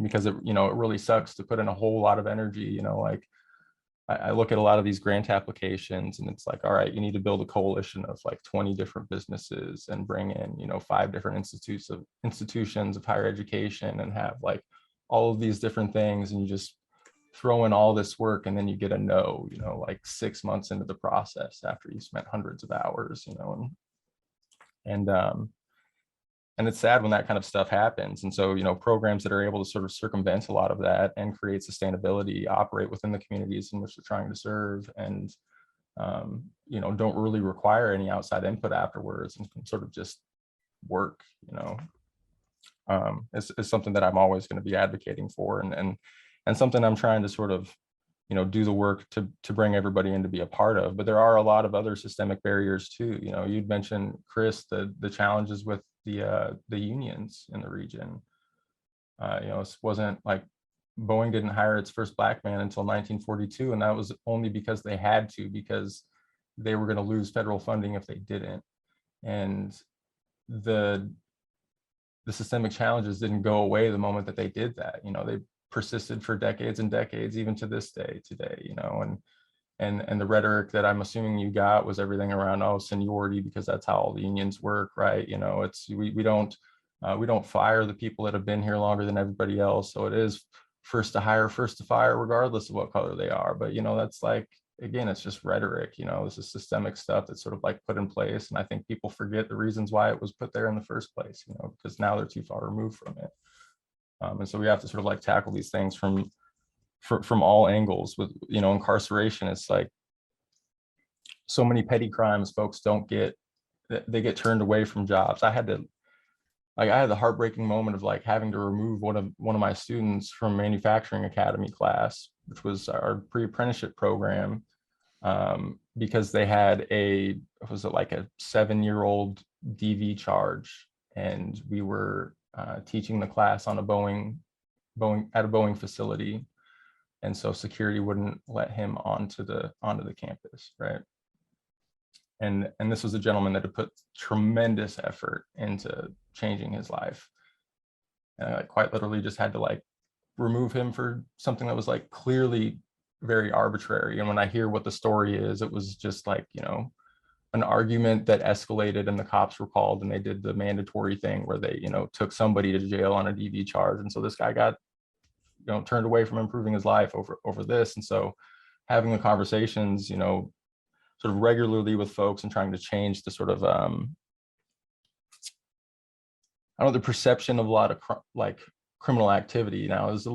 because it, you know, it really sucks to put in a whole lot of energy. You know, like I look at a lot of these grant applications, and it's like, all right, you need to build a coalition of like 20 different businesses and bring in, you know, 5 different institutions of higher education, and have like all of these different things, and you just throw in all this work, and then you get a no, you know, like 6 months into the process after you spent hundreds of hours, you know, and it's sad when that kind of stuff happens. And so, you know, programs that are able to sort of circumvent a lot of that and create sustainability, operate within the communities in which they're trying to serve, and you know, don't really require any outside input afterwards, and can sort of just work, you know, is something that I'm always going to be advocating for, and something I'm trying to sort of, you know, do the work to bring everybody in to be a part of. But there are a lot of other systemic barriers too. You know, you'd mentioned, Chris, the challenges with the unions in the region. You know, it wasn't like Boeing didn't hire its first black man until 1942, and that was only because they had to, because they were going to lose federal funding if they didn't. And the systemic challenges didn't go away the moment that they did that. You know, they persisted for decades and decades, even to this day today, you know, and the rhetoric that I'm assuming you got was everything around, oh, seniority, because that's how all the unions work, right? You know, it's we don't We don't fire the people that have been here longer than everybody else. So it is first to hire, first to fire, regardless of what color they are. But, you know, that's like, again, it's just rhetoric, you know, this is systemic stuff that's sort of like put in place. And I think people forget the reasons why it was put there in the first place, you know, because now they're too far removed from it. And so we have to sort of like tackle these things from all angles. With, you know, incarceration, it's like so many petty crimes folks don't get, they get turned away from jobs. I had the heartbreaking moment of like having to remove one of my students from manufacturing academy class, which was our pre-apprenticeship program, because they had was it like a 7-year-old DV charge, and we were teaching the class on a Boeing facility, and so security wouldn't let him onto the campus, right? And this was a gentleman that had put tremendous effort into changing his life. And I quite literally just had to like remove him for something that was like clearly very arbitrary. And when I hear what the story is, it was just like, you know, an argument that escalated and the cops were called and they did the mandatory thing where they, you know, took somebody to jail on a DV charge. And so this guy got, you know, turned away from improving his life over this. And so having the conversations, you know, sort of regularly with folks and trying to change the sort of, I don't know, the perception of a lot of like criminal activity now is,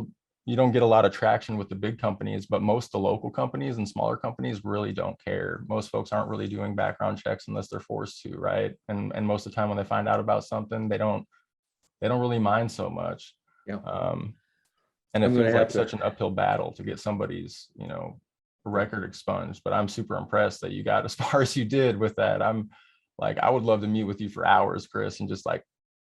you don't get a lot of traction with the big companies, but most of the local companies and smaller companies really don't care. Most folks aren't really doing background checks unless they're forced to, right? And most of the time when they find out about something, they don't really mind so much. Yeah. And it I'm gonna feels have like to- such an uphill battle to get somebody's, you know, record expunged, but I'm super impressed that you got as far as you did with that. I'm like, I would love to meet with you for hours, Chris, and just like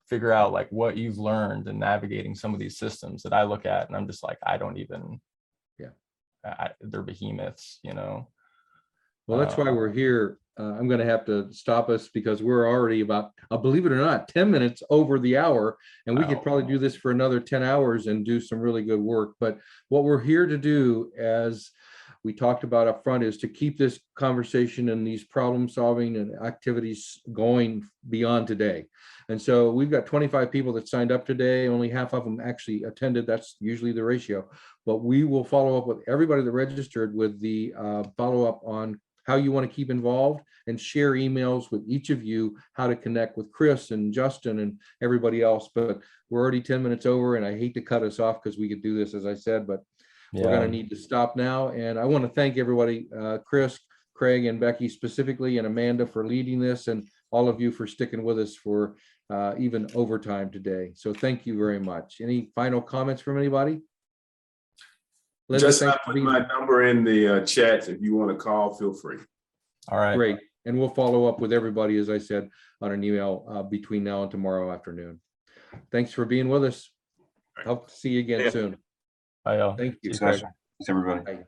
figure out like what you've learned in navigating some of these systems that I look at and I'm just like, I don't even, they're behemoths, you know. Well, that's why we're here. I'm going to have to stop us because we're already about, believe it or not, 10 minutes over the hour, and we could probably do this for another 10 hours and do some really good work. But what we're here to do, as we talked about up front, is to keep this conversation and these problem solving and activities going beyond today. And so we've got 25 people that signed up today. Only half of them actually attended. That's usually the ratio. But we will follow up with everybody that registered with the follow up on how you want to keep involved, and share emails with each of you how to connect with Chris and Justin and everybody else. But we're already 10 minutes over, and I hate to cut us off because we could do this, as I said, but we're going to need to stop now. And I want to thank everybody, Chris, Craig, and Becky specifically, and Amanda for leading this, and all of you for sticking with us for even overtime today. So thank you very much. Any final comments from anybody? Linda, Just thanks I for put being my number in the chat. If you want to call, feel free. All right. great. And we'll follow up with everybody, as I said, on an email between now and tomorrow afternoon. Thanks for being with us. Hope to see you again soon. Bye, y'all. Thank you. Thanks, everybody. Bye.